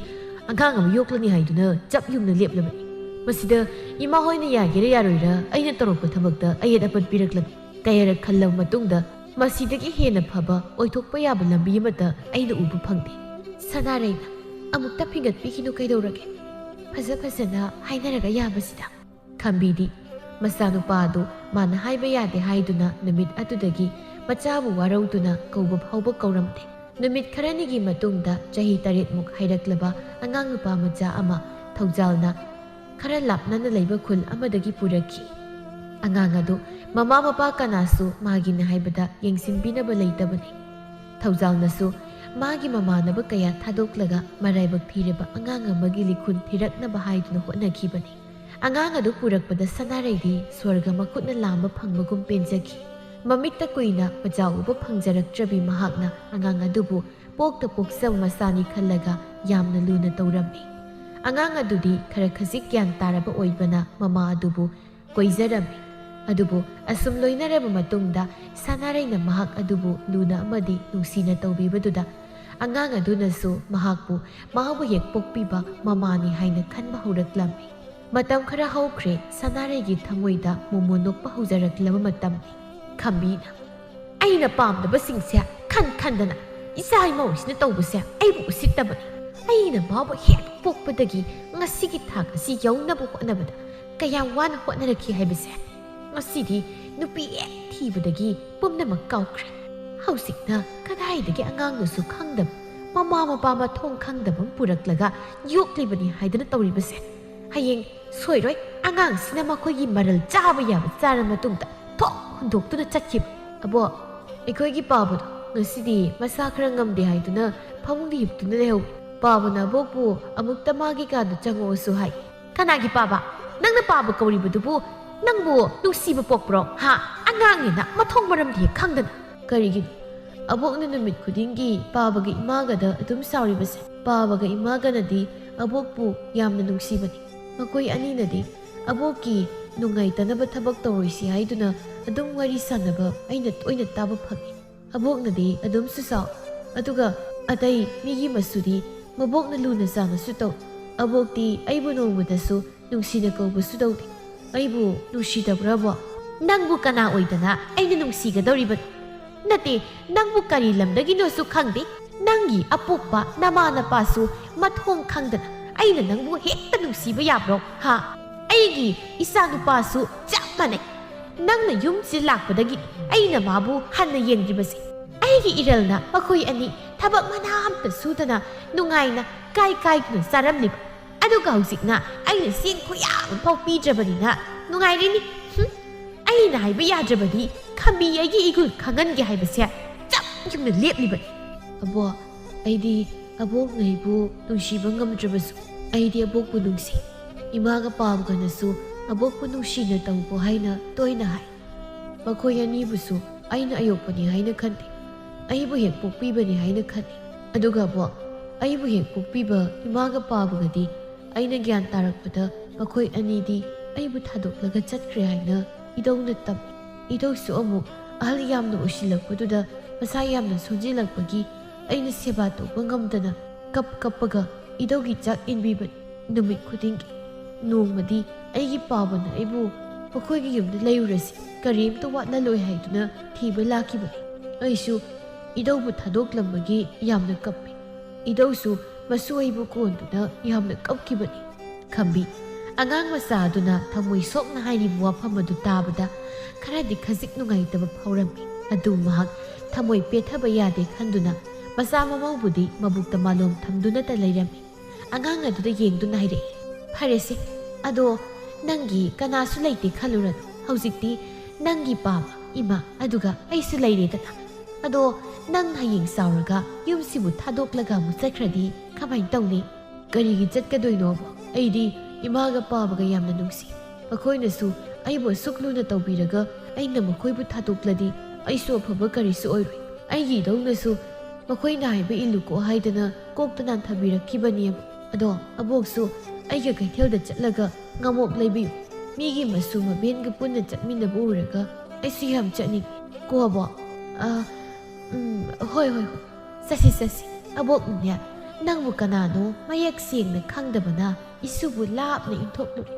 ꯑꯉꯥꯡ ꯑꯃ ꯌꯣꯛꯂꯅꯤ ꯍꯥꯏꯗꯨꯅ ꯆꯞ ꯌꯨꯡꯅ ꯂꯦꯞꯂꯕꯅꯤ ꯃꯁꯤꯗ ꯏꯃꯥ ꯍꯣꯏꯅ ꯌꯥꯒꯦꯔꯥ ꯌꯥꯔꯣꯏꯔꯥ ꯑꯩꯅ ꯇꯧꯔꯛꯄ ꯊꯕꯛꯇ ꯑꯌꯦꯠ ꯑꯄꯟ ꯄꯤꯔꯛꯂꯅꯤ ꯀꯌꯥꯔꯛ ꯈꯜꯂꯕ ꯃꯇꯨꯡꯗ ꯃꯁꯤꯗꯒꯤ ꯍꯦꯟꯅ ꯐꯕ ꯑꯣꯏꯊꯣꯛꯄ ꯌꯥꯕ ꯂꯝꯕꯤ ꯑꯃꯠꯇ ꯑꯩꯅ ꯎꯕ ꯐꯪꯗꯦ ꯁꯅꯥꯔꯩꯅ ꯑꯃꯨꯛꯇ ꯐꯤꯡꯒꯠꯄꯤꯈꯤꯅꯨ ꯀꯩꯗꯧꯔꯒꯦ ꯐꯖꯅ ꯍꯥꯏꯅꯔꯒ ꯌꯥꯕꯁꯤꯗ ꯈꯝꯕꯤꯗꯤ ꯃꯆꯥꯅꯨꯄꯥ ꯑꯗꯨ ꯃꯥꯅ ꯍꯥꯏꯕ ꯌꯥꯗꯦ ꯍꯥꯏꯗꯨꯅ ꯅꯨꯃꯤꯠ ꯑꯗꯨꯗꯒꯤ ꯃꯆꯥꯕꯨ ꯋꯥꯔꯧꯗꯨꯅ ꯀꯧꯕ ꯐꯥꯎꯕ ꯀꯧꯔꯝꯗꯦ ꯅꯨꯃꯤꯠ ꯈꯔꯅꯤꯒꯤ ꯃꯇꯨꯡꯗ ꯆꯍꯤ 7ꯃꯨꯛ ꯍꯥꯏꯔꯛꯂꯕ ꯑꯉꯥꯡ ꯅꯨꯄꯥ ꯃꯆꯥ ꯑꯃ ꯊꯧꯖꯥꯜꯅ ꯈꯔ ꯂꯥꯞꯅꯅ ꯂꯩꯕ ꯈꯨꯜ ꯑꯃꯗꯒꯤ ꯄꯨꯔꯛꯈꯤ ꯑꯉꯥꯡ ꯑꯗꯨ ꯃꯃꯥ ꯃꯄꯥ ꯀꯅꯥꯁꯨ ꯃꯥꯒꯤꯅ ꯍꯥꯏꯕꯗ ꯌꯦꯡꯁꯤꯟꯕꯤꯅꯕ ꯂꯩꯇꯕꯅꯤ ꯊꯧꯖꯥꯜꯅꯁꯨ ꯃꯥꯒꯤ ꯃꯃꯥꯟꯅꯕ ꯀꯌꯥ ꯊꯥꯗꯣꯛꯂꯒ ꯃꯔꯥꯏꯕꯛ ꯊꯤꯔꯕ ꯑꯉꯥꯡ ꯑꯃꯒꯤ ꯂꯤꯈꯨꯟ ꯊꯤꯔꯛꯅꯕ ꯍꯥꯏꯗꯨꯅ ꯍꯣꯠꯅꯈꯤꯕꯅꯤ ꯑꯉꯥꯡ ꯑꯗꯨ ꯄꯨꯔꯛꯄꯗ ꯁꯅꯥꯔꯩꯗꯤ ꯁ꯭ꯋꯔꯒ ꯃꯈꯨꯠꯅ ꯂꯥꯝꯕ ꯐꯪꯕꯒꯨꯝ ꯄꯦꯟꯖꯈꯤ ꯃꯃꯤꯠꯇ ꯀꯨꯏꯅ ꯃꯆꯥ ꯎꯕ ꯐꯪꯖꯔꯛꯇ꯭ꯔꯕꯤ ꯃꯍꯥꯛꯅ ꯑꯉꯥꯡ ꯑꯗꯨꯕꯨ ꯄꯣꯛꯇ ꯄꯣꯛꯆꯕ ꯃꯆꯥꯅꯤ ꯈꯜꯂꯒ ꯌꯥꯝꯅ ꯂꯨꯅ ꯇꯧꯔꯝꯃꯤ ꯑꯉꯥꯡ ꯑꯗꯨꯗꯤ ꯈꯔ ꯈꯖꯤꯛ ꯒ꯭ꯌꯥꯟ ꯇꯥꯔꯕ ꯑꯣꯏꯕꯅ ꯃꯃꯥ ꯑꯗꯨꯕꯨ ꯀꯣꯏꯖꯔꯝꯃꯤ ꯑꯗꯨꯕꯨ ꯑꯁꯨꯝ ꯂꯣꯏꯅꯔꯕ ꯃꯇꯨꯡꯗ ꯁꯅꯥꯔꯩꯅ ꯃꯍꯥꯛ ꯑꯗꯨꯕꯨ ꯂꯨꯅ ꯑꯃꯗꯤ ꯅꯨꯡꯁꯤꯅ ꯇꯧꯕꯤꯕꯗꯨꯗ ꯑꯉꯥꯡ ꯑꯗꯨꯅꯁꯨ ꯃꯍꯥꯛꯄꯨ ꯃꯥꯕꯨ ꯍꯦꯛ ꯄꯣꯛꯄꯤꯕ ꯃꯃꯥꯅꯤ ꯍꯥꯏꯅ ꯈꯟꯕ ꯍꯧꯔꯛꯂꯝꯃꯤ ꯃꯇꯝ ꯈꯔ ꯍꯧꯈ꯭ꯔꯦ ꯁꯅꯥꯔꯩꯒꯤ ꯊꯃꯣꯏꯗ ꯃꯣꯃꯣꯟ ꯅꯣꯛꯄ ꯍꯧꯖꯔꯛꯂꯕ ꯃꯇꯝꯅꯤ ꯈꯝꯕꯤꯅ ꯑꯩꯅ ꯄꯥꯝꯗꯕꯁꯤꯡꯁꯦ ꯈꯟꯗꯅ ꯏꯆꯥ ꯏꯃꯧꯁꯤꯅ ꯇꯧꯕꯁꯦ ꯑꯩꯕꯨ ꯎꯁꯤꯠꯇꯕꯅꯤ ꯑꯩꯅ ꯃꯥꯕꯨ ꯍꯦꯛ ꯄꯣꯛꯄꯗꯒꯤ ꯉꯁꯤꯒꯤ ꯊꯥꯛ ꯑꯁꯤ ꯌꯧꯅꯕ ꯍꯣꯠꯅꯕꯗ ꯀꯌꯥꯝ ꯋꯥꯅ ꯍꯣꯠꯅꯔꯛꯈꯤ ꯍꯥꯏꯕꯁꯦ ꯉꯁꯤꯗꯤ ꯅꯨꯄꯤ ꯍꯦꯛ ꯊꯤꯕꯗꯒꯤ ꯄꯨꯝꯅꯃꯛ ꯀꯥꯎꯈ꯭ꯔꯦ ꯍꯧꯖꯤꯛꯅ ꯀꯗꯥꯏꯗꯒꯤ ꯑꯉꯥꯡꯅꯁꯨ ꯈꯪꯗꯕ ꯃꯃꯥ ꯃꯄꯥ ꯃꯊꯣꯡ ꯈꯪꯗꯕ ꯄꯨꯔꯛꯂꯒ ꯌꯣꯛꯂꯤꯕꯅꯤ ꯍꯥꯏꯗꯅ ꯇꯧꯔꯤꯕꯁꯦ ꯍꯌꯦꯡ ꯁꯣꯏꯔꯣꯏ ꯑꯉꯥꯡꯁꯤꯅ ꯃꯈꯣꯏꯒꯤ ꯃꯔꯜ ꯆꯥꯕ ꯌꯥꯕ ꯆꯥꯔ ꯃꯇꯨꯡꯗ ꯊꯣꯛ ꯍꯨꯟꯗꯣꯛꯇꯨꯅ ꯆꯠꯈꯤꯕ ꯑꯕꯣ ꯑꯩꯈꯣꯏꯒꯤ ꯄꯥꯕꯗꯣ ꯉꯁꯤꯗꯤ ꯃꯁꯥ ꯈꯔ ꯉꯝꯗꯦ ꯍꯥꯏꯗꯨꯅ ꯐꯃꯨꯡꯗ ꯍꯤꯞꯇꯨꯅ ꯂꯩꯍꯧꯏ ꯄꯥꯕꯅ ꯑꯕꯣꯛꯄꯨ ꯑꯃꯨꯛꯇ ꯃꯥꯒꯤ ꯀꯥꯗ ꯆꯪꯉꯛꯑꯣꯁꯨ ꯍꯥꯏ ꯀꯅꯥꯒꯤ ꯄꯥꯕ ꯅꯪꯅ ꯄꯥꯕ ꯀꯧꯔꯤꯕꯗꯨꯕꯨ ꯅꯪꯕꯨ ꯅꯨꯡꯁꯤꯕ ꯄꯣꯛꯄ꯭ꯔꯣ ꯍꯥ ꯑꯉꯥꯡꯅꯤꯅ ꯃꯊꯣꯡ ꯃꯔꯝꯗꯤ ꯍꯦꯛ ꯈꯪꯗꯅ ꯀꯔꯤꯒꯤꯅꯣ ꯑꯕꯣꯛꯅ ꯅꯨꯃꯤꯠ ꯈꯨꯗꯤꯡꯒꯤ ꯄꯥꯕꯒ ꯏꯃꯥꯒꯗ ꯑꯗꯨꯝ ꯁꯥꯎꯔꯤꯕꯁꯦ ꯄꯥꯕꯒ ꯏꯃꯥꯒꯅꯗꯤ ꯑꯕꯣꯛꯄꯨ ꯌꯥꯝꯅ ꯅꯨꯡꯁꯤꯕꯅꯤ ꯃꯈꯣꯏ ꯑꯅꯤꯅꯗꯤ ꯑꯕꯣꯛꯀꯤ ꯅꯨꯡꯉꯥꯏꯇꯅꯕ ꯊꯕꯛ ꯇꯧꯔꯣꯏꯁꯤ ꯍꯥꯏꯗꯨꯅ ꯑꯗꯨꯝ ꯋꯥꯔꯤ ꯁꯥꯟꯅꯕ ꯑꯩꯅ ꯇꯣꯏꯅ ꯇꯥꯕ ꯐꯪꯏ ꯑꯕꯣꯛꯅꯗꯤ ꯑꯗꯨꯝꯁꯨ ꯁꯥꯎ ꯑꯗꯨꯒ ꯑꯇꯩ ꯃꯤꯒꯤ ꯃꯁꯨꯗꯤ ꯃꯕꯣꯛꯅ ꯂꯨꯅ ꯆꯥꯅꯁꯨ ꯇꯧ ꯑꯕꯣꯛꯇꯤ ꯑꯩꯕꯨ ꯅꯣꯡꯃꯗꯁꯨ ꯅꯨꯡꯁꯤꯅ ꯀꯧꯕꯁꯨ ꯇꯧꯗꯦ ꯑꯩꯕꯨ ꯅꯨꯡꯁꯤꯗꯕ꯭ꯔꯕꯣ ꯅꯪꯕꯨ ꯀꯅꯥ ꯑꯣꯏꯗꯅ ꯑꯩꯅ ꯅꯨꯡꯁꯤꯒꯗꯧꯔꯤꯕꯅꯣ ꯅꯠꯇꯦ ꯅꯪꯕꯨ ꯀꯔꯤ ꯂꯝꯗꯒꯤꯅꯣꯁꯨ ꯈꯪꯗꯦ ꯅꯪꯒꯤ ꯑꯄꯣꯛꯄ ꯅꯃꯥ ꯅꯄꯥꯁꯨ ꯃꯊꯣꯡ ꯈꯪꯗꯅ ꯑꯩꯅ ꯅꯪꯕꯨ ꯍꯦꯛꯇ ꯅꯨꯡꯁꯤꯕ ꯌꯥꯕ꯭ꯔꯣ ꯍꯥ ꯑꯩꯒꯤ ꯏꯆꯥ ꯅꯨꯄꯥꯁꯨ ꯆꯞ ꯃꯥꯟꯅꯩ ꯅꯪꯅ ꯌꯨꯝꯁꯤ ꯂꯥꯛꯄꯗꯒꯤ ꯑꯩꯅ ꯃꯥꯕꯨ ꯍꯟꯅ ꯌꯦꯡꯗ꯭ꯔꯤꯕꯁꯦ ꯑꯩꯒꯤ ꯏꯔꯜꯅ ꯃꯈꯣꯏ ꯑꯅꯤ ꯊꯕꯛ ꯃꯅꯥ ꯑꯝꯇ ꯁꯨꯗꯅ ꯅꯨꯡꯉꯥꯏꯅ ꯀꯥꯏꯗꯨꯅ ꯆꯥꯔꯝꯂꯤꯕ ꯑꯗꯨꯒ ꯍꯧꯖꯤꯛꯅ ꯑꯩꯅ ꯆꯦꯡ ꯈꯨꯌꯥꯝ ꯑꯃꯐꯥꯎ ꯄꯤꯗ꯭ꯔꯕꯅꯤꯅ ꯅꯨꯡꯉꯥꯏꯔꯤꯅꯤ ꯑꯩꯅ ꯍꯥꯏꯕ ꯌꯥꯗ꯭ꯔꯕꯗꯤ ꯈꯝꯕꯤ ꯑꯩꯒꯤ ꯏꯒꯨꯜ ꯈꯪꯍꯟꯒꯦ ꯍꯥꯏꯕꯁꯦ ꯆꯞ ꯌꯨꯡꯅ ꯂꯦꯞꯂꯤꯕꯅꯤ ꯑꯕꯣ ꯑꯩꯗꯤ ꯑꯕꯣꯛꯅ ꯑꯩꯕꯨ ꯅꯨꯡꯁꯤꯕ ꯉꯝꯗ꯭ꯔꯕꯁꯨ ꯑꯩꯗꯤ ꯑꯕꯣꯛꯄꯨ ꯅꯨꯡꯁꯤ ꯏꯃꯥꯒ ꯄꯥꯕꯒꯅꯁꯨ ꯑꯕꯣꯛꯄꯨ ꯅꯨꯡꯁꯤꯅ ꯇꯧꯕ ꯍꯥꯏꯅ ꯇꯣꯏꯅ ꯍꯥꯏ ꯃꯈꯣꯏ ꯑꯅꯤꯕꯨꯁꯨ ꯑꯩꯅ ꯑꯌꯣꯛꯄꯅꯤ ꯍꯥꯏꯅ ꯈꯟꯗꯦ ꯑꯩꯕꯨ ꯍꯦꯛ ꯄꯣꯛꯄꯤꯕꯅꯤ ꯍꯥꯏꯅ ꯈꯜꯂꯤ ꯑꯗꯨꯒ ꯑꯕꯣ ꯑꯩꯕꯨ ꯍꯦꯛ ꯄꯣꯛꯄꯤꯕ ꯏꯃꯥꯒ ꯄꯥꯕꯒꯗꯤ ꯑꯩꯅ ꯒ꯭ꯌꯥꯟ ꯇꯥꯔꯛꯄꯗ ꯃꯈꯣꯏ ꯑꯅꯤꯗꯤ ꯑꯩꯕꯨ ꯊꯥꯗꯣꯛꯂꯒ ꯆꯠꯈ꯭ꯔꯦ ꯍꯥꯏꯅ ꯏꯙꯧꯅ ꯇꯝꯃꯤ ꯏꯙꯧꯁꯨ ꯑꯃꯨꯛ ꯑꯍꯜ ꯌꯥꯝꯅ ꯑꯣꯏꯁꯤꯜꯂꯛꯄꯗꯨꯗ ꯃꯁꯥ ꯌꯥꯝꯅ ꯁꯣꯟꯖꯤꯜꯂꯛꯄꯒꯤ ꯑꯩꯅ ꯁꯦꯕꯥ ꯇꯧꯕ ꯉꯝꯗꯅ ꯀꯞꯄꯒ ꯏꯙꯧꯒꯤ ꯆꯥꯛ ꯏꯟꯕꯤꯕꯅꯤ ꯅꯨꯃꯤꯠ ꯈꯨꯗꯤꯡꯒꯤ ꯅꯣꯡꯃꯗꯤ ꯑꯩꯒꯤ ꯄꯥꯕꯅ ꯑꯩꯕꯨ ꯃꯈꯣꯏꯒꯤ ꯌꯨꯝꯗ ꯂꯩꯔꯨꯔꯁꯤ ꯀꯔꯤꯝꯇ ꯋꯥꯠꯍꯜꯂꯣꯏ ꯍꯥꯏꯗꯨꯅ ꯊꯤꯕ ꯂꯥꯛꯈꯤꯕꯅꯤ ꯑꯩꯁꯨ ꯏꯙꯧꯕꯨ ꯊꯥꯗꯣꯛꯂꯝꯕꯒꯤ ꯌꯥꯝꯅ ꯀꯞꯄꯤ ꯏꯙꯧꯁꯨ ꯃꯁꯨ ꯑꯩꯕꯨ ꯀꯣꯟꯗꯨꯅ ꯌꯥꯝꯅ ꯀꯞꯈꯤꯕꯅꯤ ꯈꯝꯕꯤ ꯑꯉꯥꯡ ꯃꯆꯥ ꯑꯗꯨꯅ ꯊꯃꯣꯏ ꯁꯣꯛꯅ ꯍꯥꯏꯔꯤꯕ ꯋꯥꯐꯝ ꯑꯗꯨ ꯇꯥꯕꯗ ꯈꯔꯗꯤ ꯈꯖꯤꯛ ꯅꯨꯡꯉꯥꯏꯇꯕ ꯐꯥꯎꯔꯝꯃꯤ ꯑꯗꯨ ꯃꯍꯥꯛ ꯊꯃꯣꯏ ꯄꯦꯠꯊꯕ ꯌꯥꯗꯦ ꯈꯟꯗꯨꯅ ꯃꯆꯥ ꯃꯃꯧꯕꯨꯗꯤ ꯃꯕꯨꯛꯇ ꯃꯥꯂꯣꯝ ꯊꯝꯗꯨꯅꯇ ꯂꯩꯔꯝꯃꯤ ꯑꯉꯥꯡ ꯑꯗꯨꯗ ꯌꯦꯡꯗꯨꯅ ꯍꯥꯏꯔꯛꯏ ꯐꯔꯦꯁꯦ ꯑꯗꯣ ꯅꯪꯒꯤ ꯀꯅꯥꯁꯨ ꯂꯩꯇꯦ ꯈꯜꯂꯨꯔꯅꯨ ꯍꯧꯖꯤꯛꯇꯤ ꯅꯪꯒꯤ ꯄꯥꯕ ꯏꯃꯥ ꯑꯗꯨꯒ ꯑꯩꯁꯨ ꯂꯩꯔꯦꯗꯅ ꯑꯗꯣ ꯅꯪ ꯍꯌꯦꯡ ꯆꯥꯎꯔꯒ ꯌꯨꯝꯁꯤꯕꯨ ꯊꯥꯗꯣꯛꯂꯒ ꯑꯃꯨꯛ ꯆꯠꯈ꯭ꯔꯗꯤ ꯀꯃꯥꯏꯅ ꯇꯧꯅꯤ ꯀꯔꯤꯒꯤ ꯆꯠꯀꯗꯣꯏꯅꯣꯕ ꯑꯩꯗꯤ ꯏꯃꯥꯒ ꯄꯥꯕꯒ ꯌꯥꯝꯅ ꯅꯨꯡꯁꯤ ꯃꯈꯣꯏꯅꯁꯨ ꯑꯩꯕꯨ ꯑꯁꯨꯛ ꯂꯨꯅ ꯇꯧꯕꯤꯔꯒ ꯑꯩꯅ ꯃꯈꯣꯏꯕꯨ ꯊꯥꯗꯣꯛꯂꯗꯤ ꯑꯩꯁꯨ ꯑꯐꯕ ꯀꯔꯤꯁꯨ ꯑꯣꯏꯔꯣꯏ ꯑꯩꯒꯤ ꯏꯙꯧꯅꯁꯨ ꯃꯈꯣꯏꯅ ꯍꯥꯏꯕ ꯏꯜꯂꯨꯀꯣ ꯍꯥꯏꯗꯅ ꯀꯣꯛꯇ ꯅꯥꯟꯊꯕꯤꯔꯛꯈꯤꯕꯅꯤ ꯑꯗꯣ ꯑꯕꯣꯛꯁꯨ ꯑꯩꯒ ꯀꯩꯊꯦꯜꯗ ꯆꯠꯂꯒ ꯉꯥꯃꯣꯛ ꯂꯩꯕꯤꯌꯨ ꯃꯤꯒꯤ ꯃꯁꯨ ꯃꯕꯦꯟꯒ ꯄꯨꯟꯅ ꯆꯠꯃꯤꯟꯅꯕ ꯎꯔꯒ ꯑꯩꯁꯨ ꯌꯥꯝ ꯆꯠꯅꯤꯡꯉꯤ ꯀꯣ ꯑꯕꯣꯛ ꯍꯣꯏ ꯆꯠꯁꯤ ꯑꯕꯣꯛꯅꯅꯦ ꯅꯪꯕꯨ ꯀꯅꯥꯅꯣ ꯃꯌꯦꯛ ꯁꯦꯡꯅ ꯈꯪꯗꯕꯅ ꯏꯁꯨꯕꯨ ꯂꯥꯞꯅ ꯏꯟꯊꯣꯛꯂꯨꯔꯦ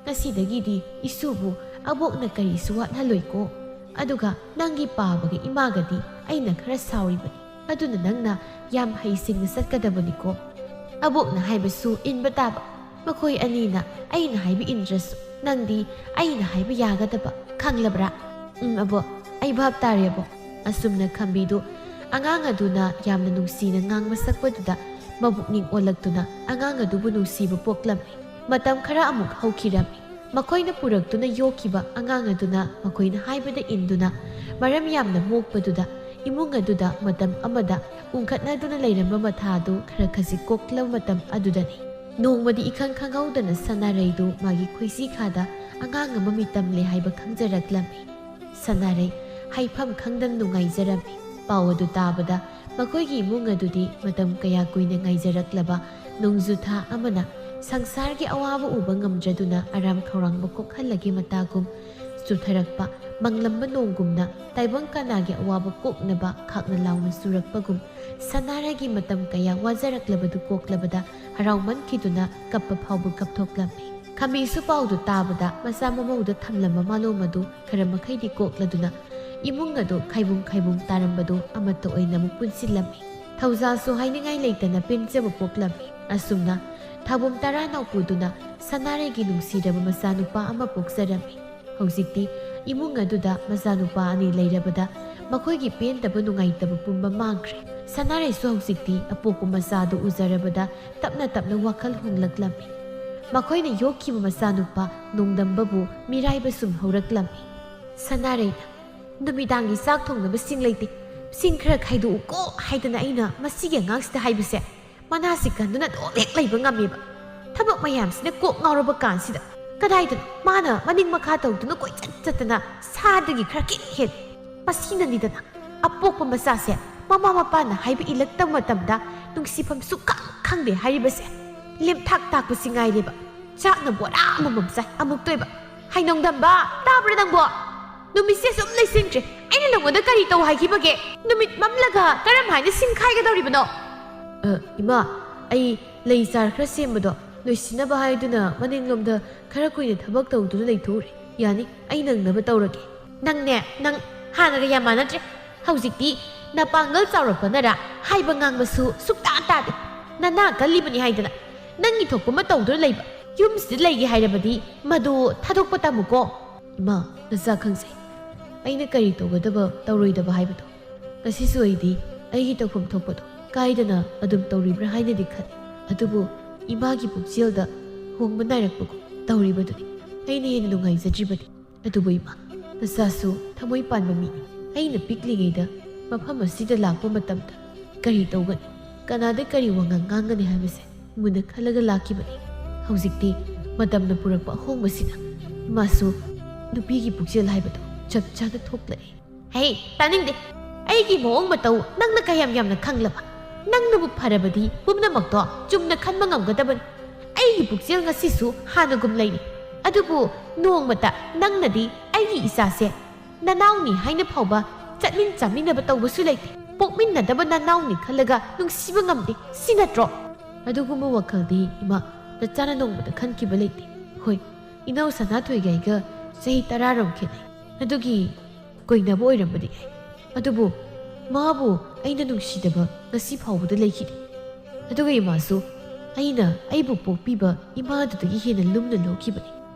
ꯉꯁꯤꯗꯒꯤꯗꯤ ꯏꯁꯨꯕꯨ ꯑꯕꯣꯛꯅ ꯀꯔꯤꯁꯨ ꯋꯥꯠꯍꯜꯂꯣꯏꯀꯣ ꯑꯗꯨꯒ ꯅꯪꯒꯤ ꯄꯥꯕꯒ ꯏꯃꯥꯒꯗꯤ ꯑꯩꯅ ꯈꯔ ꯁꯥꯎꯔꯤꯕꯅꯤ ꯑꯗꯨꯅ ꯅꯪꯅ ꯌꯥꯝ ꯍꯩꯁꯤꯡꯅ ꯆꯠꯀꯗꯕꯅꯤꯀꯣ ꯑꯕꯣꯛꯅ ꯍꯥꯏꯕꯁꯨ ꯏꯟꯕ ꯇꯥꯕ ꯃꯈꯣꯏ ꯑꯅꯤꯅ ꯑꯩꯅ ꯍꯥꯏꯕ ꯏꯟꯗ꯭ꯔꯁꯨ ꯅꯪꯗꯤ ꯑꯩꯅ ꯍꯥꯏꯕ ꯌꯥꯒꯗꯕ ꯈꯪꯂꯕ꯭ꯔꯥ ꯑꯕꯣꯛ ꯑꯩ ꯚꯥꯞ ꯇꯥꯔꯦ ꯑꯕꯣꯛ ꯑꯁꯨꯝꯅ ꯈꯝꯕꯤꯗꯨ ꯑꯉꯥꯡ ꯑꯗꯨꯅ ꯌꯥꯝꯅ ꯅꯨꯡꯁꯤꯅ ꯉꯥꯡꯕ ꯁꯛꯄꯗꯨꯗ ꯃꯕꯨꯛꯅꯤꯡ ꯑꯣꯜꯂꯛꯇꯨꯅ ꯑꯉꯥꯡ ꯑꯗꯨꯕꯨ ꯅꯨꯡꯁꯤꯕ ꯄꯣꯛꯂꯝꯃꯤ ꯃꯇꯝ ꯈꯔ ꯑꯃꯨꯛ ꯍꯧꯈꯤꯔꯝꯃꯤ ꯃꯈꯣꯏꯅ ꯄꯨꯔꯛꯇꯨꯅ ꯌꯣꯛꯈꯤꯕ ꯑꯉꯥꯡ ꯑꯗꯨꯅ ꯃꯈꯣꯏꯅ ꯍꯥꯏꯕꯗ ꯏꯟꯗꯨꯅ ꯃꯔꯝ ꯌꯥꯝꯅ ꯃꯣꯛꯄꯗꯨꯗ ꯏꯃꯨꯡ ꯑꯗꯨꯗ ꯃꯇꯝ ꯑꯃꯗ ꯎꯪꯈꯠꯅꯗꯨꯅ ꯂꯩꯔꯝꯕ ꯃꯊꯥꯗꯨ ꯈꯔ ꯈꯖꯤꯛ ꯀꯣꯛꯂꯕ ꯃꯇꯝ ꯑꯗꯨꯗꯅꯤ ꯅꯣꯡꯃꯗꯤ ꯏꯈꯪ ꯈꯪꯍꯧꯗꯅ ꯁꯅꯥꯔꯩꯗꯨ ꯃꯥꯒꯤ ꯈꯣꯏꯁꯤꯈꯥꯗ ꯑꯉꯥꯡ ꯑꯃ ꯃꯤꯇꯝꯂꯦ ꯍꯥꯏꯕ ꯈꯪꯖꯔꯛꯂꯝꯃꯤ ꯁꯅꯥꯔꯩ ꯍꯥꯏꯐꯝ ꯈꯪꯗꯅ ꯅꯨꯡꯉꯥꯏꯖꯔꯝꯃꯤ ꯄꯥꯎ ꯑꯗꯨ ꯇꯥꯕꯗ ꯃꯈꯣꯏꯒꯤ ꯏꯃꯨꯡ ꯑꯗꯨꯗꯤ ꯃꯇꯝ ꯀꯌꯥ ꯀꯨꯏꯅ ꯉꯥꯏꯖꯔꯛꯂꯕ ꯅꯣꯡꯖꯨꯊꯥ ꯑꯃꯅ ꯁꯪꯁꯥꯔꯒꯤ ꯑꯋꯥꯕ ꯎꯕ ꯉꯝꯗ꯭ꯔꯗꯨꯅ ꯑꯔꯥꯝ ꯈꯧꯔꯥꯡꯕ ꯀꯣꯛꯍꯜꯂꯒꯦ ꯃꯇꯥꯒꯨꯝ ꯆꯨꯊꯔꯛꯄ ꯃꯪꯂꯝꯕ ꯅꯣꯡꯒꯨꯝꯅ ꯇꯥꯏꯕꯪ ꯀꯅꯥꯒꯤ ꯑꯋꯥꯕ ꯀꯣꯛꯅꯕ ꯈꯥꯛꯅ ꯂꯥꯎꯅ ꯆꯨꯔꯛꯄꯒꯨꯝ ꯁꯅꯥꯔꯩꯒꯤ ꯃꯇꯝ ꯀꯌꯥ ꯋꯥꯖꯔꯛꯂꯕꯗꯨ ꯀꯣꯛꯂꯕꯗ ꯍꯔꯥꯎꯃꯟꯈꯤꯗꯨꯅ ꯀꯞꯄ ꯐꯥꯎꯕ ꯀꯞꯊꯣꯛꯂꯝꯃꯤ ꯈꯝꯕꯤꯁꯨ ꯄꯥꯎꯗꯨ ꯇꯥꯕꯗ ꯃꯆꯥ ꯃꯃꯧꯗ ꯊꯝꯂꯝꯕ ꯃꯥꯂꯣꯝ ꯑꯗꯨ ꯈꯔ ꯃꯈꯩꯗꯤ ꯀꯣꯛꯂꯗꯨꯅ ꯏꯃꯨꯡ ꯑꯗꯨ ꯈꯥꯏꯕꯨꯡ ꯇꯥꯔꯝꯕꯗꯨ ꯑꯃꯠꯇ ꯑꯣꯏꯅ ꯑꯃꯨꯛ ꯄꯨꯟꯁꯤꯜꯂꯝꯃꯤ ꯊꯧꯖꯥꯜꯁꯨ ꯍꯥꯏꯅꯤꯡꯉꯥꯏ ꯂꯩꯇꯅ ꯄꯦꯟꯖꯕ ꯄꯣꯛꯂꯝꯃꯤ ꯑꯁꯨꯝꯅ ꯊꯥꯕꯨꯝ ꯇꯔꯥꯅꯥꯎ ꯄꯨꯗꯨꯅ ꯁꯅꯥꯔꯩꯒꯤ ꯅꯨꯡꯁꯤꯔꯕ ꯃꯆꯥꯅꯨꯄꯥ ꯑꯃ ꯄꯣꯛꯆꯔꯝꯃꯤ ꯍꯧꯖꯤꯛꯇꯤ ꯏꯃꯨꯡ ꯑꯗꯨꯗ ꯃꯆꯥꯅꯨꯄꯥ ꯑꯅꯤ ꯂꯩꯔꯕꯗ ꯃꯈꯣꯏꯒꯤ ꯄꯦꯟꯗꯕ ꯅꯨꯡꯉꯥꯏꯇꯕ ꯄꯨꯝꯕ ꯃꯥꯡꯈ꯭ꯔꯦ ꯁꯅꯥꯔꯩꯁꯨ ꯍꯧꯖꯤꯛꯇꯤ ꯑꯄꯣꯛꯄ ꯃꯆꯥꯗꯨ ꯎꯖꯔꯕꯗ ꯇꯞꯅ ꯇꯞꯅ ꯋꯥꯈꯜ ꯍꯣꯡꯂꯛꯂꯝꯃꯤ ꯃꯈꯣꯏꯅ ꯌꯣꯛꯈꯤꯕ ꯃꯆꯥꯅꯨꯄꯥ ꯅꯣꯡꯗꯝꯕꯕꯨ ꯃꯤꯔꯥꯏꯕ ꯁꯨꯝ ꯍꯧꯔꯛꯂꯝꯃꯤ ꯁꯅꯥꯔꯩꯅ ꯅꯨꯃꯤꯗꯥꯡꯒꯤ ꯆꯥꯛ ꯊꯣꯡꯅꯕ ꯁꯤꯡ ꯂꯩꯇꯦ ꯁꯤꯡ ꯈꯔ ꯈꯥꯏꯗꯣꯛꯎꯀꯣ ꯍꯥꯏꯗꯅ ꯑꯩꯅ ꯃꯁꯤꯒꯤ ꯑꯉꯥꯡꯁꯤꯗ ꯍꯥꯏꯕꯁꯦ ꯃꯅꯥꯁꯤ ꯀꯟꯗꯨꯅ ꯑꯗꯨꯝ ꯍꯦꯛ ꯂꯩꯕ ꯉꯝꯃꯦꯕ ꯊꯕꯛ ꯃꯌꯥꯝꯁꯤꯅ ꯀꯣꯛ ꯉꯥꯎꯔꯕ ꯀꯥꯟꯁꯤꯗ ꯀꯗꯥꯏꯗꯅꯣ ꯃꯥꯅ ꯃꯅꯤꯡ ꯃꯈꯥ ꯇꯧꯗꯨꯅ ꯀꯣꯏꯆꯠ ꯆꯠꯇꯅ ꯁꯥꯗꯒꯤ ꯈꯔ ꯈꯤꯠ ꯍꯦꯜꯂꯤ ꯃꯁꯤꯅꯅꯤꯗꯅ ꯑꯄꯣꯛꯄ ꯃꯆꯥꯁꯦ ꯃꯃꯥ ꯃꯄꯥꯅ ꯍꯥꯏꯕ ꯏꯜꯂꯛꯇꯕ ꯃꯇꯝꯗ ꯅꯨꯡꯁꯤꯐꯝ ꯁꯨꯛꯈꯪ ꯈꯪꯗꯦ ꯍꯥꯏꯔꯤꯕꯁꯦ ꯂꯦꯝꯊꯥꯛ ꯇꯥꯛꯄꯁꯤ ꯉꯥꯏꯔꯦꯕ ꯆꯥꯛꯅ ꯕꯣꯔꯥ ꯑꯃꯃꯝ ꯆꯥꯏ ꯑꯃꯨꯛ ꯇꯣꯏꯕ ꯍꯩꯅꯧꯗꯝꯕ ꯇꯥꯕ꯭ꯔꯥ ꯅꯪꯕꯣ ꯅꯨꯃꯤꯠꯁꯦ ꯁꯨꯝ ꯂꯩꯁꯤꯟꯈ꯭ꯔꯦ ꯑꯩꯅ ꯅꯉꯣꯟꯗ ꯀꯔꯤ ꯇꯧ ꯍꯥꯏꯈꯤꯕꯒꯦ ꯅꯨꯃꯤꯠ ꯃꯝꯂꯒ ꯀꯔꯝ ꯍꯥꯏꯅ ꯁꯤꯡ ꯈꯥꯏꯒꯗꯧꯔꯤꯕꯅꯣ ꯏꯃꯥ ꯑꯩ ꯂꯩ ꯆꯥꯔ ꯈꯔ ꯁꯦꯝꯕꯗꯣ ꯂꯣꯏꯁꯤꯟꯅꯕ ꯍꯥꯏꯗꯨꯅ ꯃꯅꯤꯡꯂꯣꯝꯗ ꯈꯔ ꯀꯨꯏꯅ ꯊꯕꯛ ꯇꯧꯗꯨꯅ ꯂꯩꯊꯣꯛꯎꯔꯦ ꯌꯥꯅꯤ ꯑꯩ ꯅꯪꯅꯕ ꯇꯧꯔꯒꯦ ꯅꯪꯅꯦ ꯅꯪ ꯍꯥꯟꯅꯒ ꯌꯥꯝ ꯃꯥꯟꯅꯗ꯭ꯔꯦ ꯍꯧꯖꯤꯛꯇꯤ ꯅꯄꯥꯡꯒꯜ ꯆꯥꯎꯔꯛꯄꯅꯔꯥ ꯍꯥꯏꯕ ꯉꯥꯡꯕꯁꯨ ꯁꯨꯛꯇꯥ ꯇꯥꯗꯦ ꯅꯅꯥ ꯀꯜꯂꯤꯕꯅꯤ ꯍꯥꯏꯗꯅ ꯅꯪꯒꯤ ꯊꯣꯛꯄ ꯑꯃ ꯇꯧꯗꯨꯅ ꯂꯩꯕ ꯌꯨꯝꯁꯤꯗ ꯂꯩꯒꯦ ꯍꯥꯏꯔꯕꯗꯤ ꯃꯗꯨ ꯊꯥꯗꯣꯛꯄ ꯇꯝꯃꯨꯀꯣ ꯏꯃꯥ ꯅꯆꯥ ꯈꯪꯖꯩ ꯑꯩꯅ ꯀꯔꯤ ꯇꯧꯒꯗꯕ ꯇꯧꯔꯣꯏꯗꯕ ꯍꯥꯏꯕꯗꯣ ꯉꯁꯤꯁꯨ ꯑꯩꯗꯤ ꯑꯩꯒꯤ ꯇꯧꯐꯝ ꯊꯣꯛꯄꯗꯣ ꯀꯥꯏꯗꯅ ꯑꯗꯨꯝ ꯇꯧꯔꯤꯕ꯭ꯔꯥ ꯍꯥꯏꯅꯗꯤ ꯈꯜꯂꯤ ꯑꯗꯨꯕꯨ ꯏꯃꯥꯒꯤ ꯄꯨꯛꯆꯦꯜꯗ ꯍꯣꯡꯕ ꯅꯥꯏꯔꯛꯄꯒꯨꯝ ꯇꯧꯔꯤꯕꯗꯨꯅꯤ ꯑꯩꯅ ꯍꯦꯟꯅ ꯅꯨꯡꯉꯥꯏꯖꯗ꯭ꯔꯤꯕꯅꯤ ꯑꯗꯨꯕꯨ ꯏꯃꯥ ꯅꯆꯥꯁꯨ ꯊꯃꯣꯏ ꯄꯥꯟꯕ ꯃꯤꯅꯤ ꯑꯩꯅ ꯄꯤꯛꯂꯤꯉꯩꯗ ꯃꯐꯝ ꯑꯁꯤꯗ ꯂꯥꯛꯄ ꯃꯇꯝꯗ ꯀꯔꯤ ꯇꯧꯒꯅꯤ ꯀꯅꯥꯗ ꯀꯔꯤ ꯋꯥꯉꯥꯡ ꯉꯥꯡꯒꯅꯤ ꯍꯥꯏꯕꯁꯦ ꯃꯨꯟꯅ ꯈꯜꯂꯒ ꯂꯥꯛꯈꯤꯕꯅꯤ ꯍꯧꯖꯤꯛꯇꯤ ꯃꯇꯝꯅ ꯄꯨꯔꯛꯄ ꯑꯍꯣꯡꯕꯁꯤꯅ ꯏꯃꯥꯁꯨ ꯅꯨꯄꯤꯒꯤ ꯄꯨꯛꯆꯦꯜ ꯍꯥꯏꯕꯗꯣ ꯆꯞ ꯆꯥꯅ ꯊꯣꯛꯂꯛꯏ ꯍꯦ ꯇꯥꯅꯤꯡꯗꯦ ꯑꯩꯒꯤ ꯃꯑꯣꯡ ꯃꯇꯧ ꯅꯪꯅ ꯀꯌꯥꯝ ꯌꯥꯝꯅ ꯈꯪꯂꯕ ꯅꯪꯅꯕꯨ ꯐꯔꯕꯗꯤ ꯄꯨꯝꯅꯃꯛꯇꯣ ꯆꯨꯝꯅ ꯈꯟꯕ ꯉꯝꯒꯗꯕꯅꯤ ꯑꯩꯒꯤ ꯄꯨꯛꯆꯦꯜ ꯉꯁꯤꯁꯨ ꯍꯥꯟꯅꯒꯨꯝ ꯂꯩꯔꯤ ꯑꯗꯨꯕꯨ ꯅꯣꯡꯃꯇ ꯅꯪꯅꯗꯤ ꯑꯩꯒꯤ ꯏꯆꯥꯁꯦ ꯅꯅꯥꯎꯅꯤ ꯍꯥꯏꯅ ꯐꯥꯎꯕ ꯆꯠꯃꯤꯟ ꯆꯥꯃꯤꯟꯅꯕ ꯇꯧꯕꯁꯨ ꯂꯩꯇꯦ ꯄꯣꯛꯃꯤꯟꯅꯗꯕ ꯅꯅꯥꯎꯅꯤ ꯈꯜꯂꯒ ꯅꯨꯡꯁꯤꯕ ꯉꯝꯗꯦ ꯁꯤ ꯅꯠꯇ꯭ꯔꯣ ꯑꯗꯨꯒꯨꯝꯕ ꯋꯥꯈꯜꯗꯤ ꯏꯃꯥ ꯅꯆꯥꯅ ꯅꯣꯡꯃꯇ ꯈꯟꯈꯤꯕ ꯂꯩꯇꯦ ꯍꯣꯏ ꯏꯅꯥꯎ ꯁꯅꯥꯊꯣꯏꯒ ꯑꯩꯒ ꯆꯍꯤ 10 ꯈꯦꯠꯅꯩ ꯑꯗꯨꯒꯤ ꯀꯣꯏꯅꯕ ꯑꯣꯏꯔꯝꯕꯗꯤ ꯌꯥꯏ ꯑꯗꯨꯕꯨ ꯃꯥꯕꯨ ꯑꯩꯅ ꯅꯨꯡꯁꯤꯗꯕ ꯉꯁꯤ ꯐꯥꯎꯕꯗ ꯂꯩꯈꯤꯗꯦ ꯑꯗꯨꯒ ꯏꯃꯥꯁꯨ ꯑꯩꯅ ꯑꯩꯕꯨ ꯄꯣꯛꯄꯤꯕ ꯏꯃꯥꯗꯨꯗꯒꯤ ꯍꯦꯟꯅ ꯂꯨꯝꯅ ꯂꯧꯈꯤꯕꯅꯤ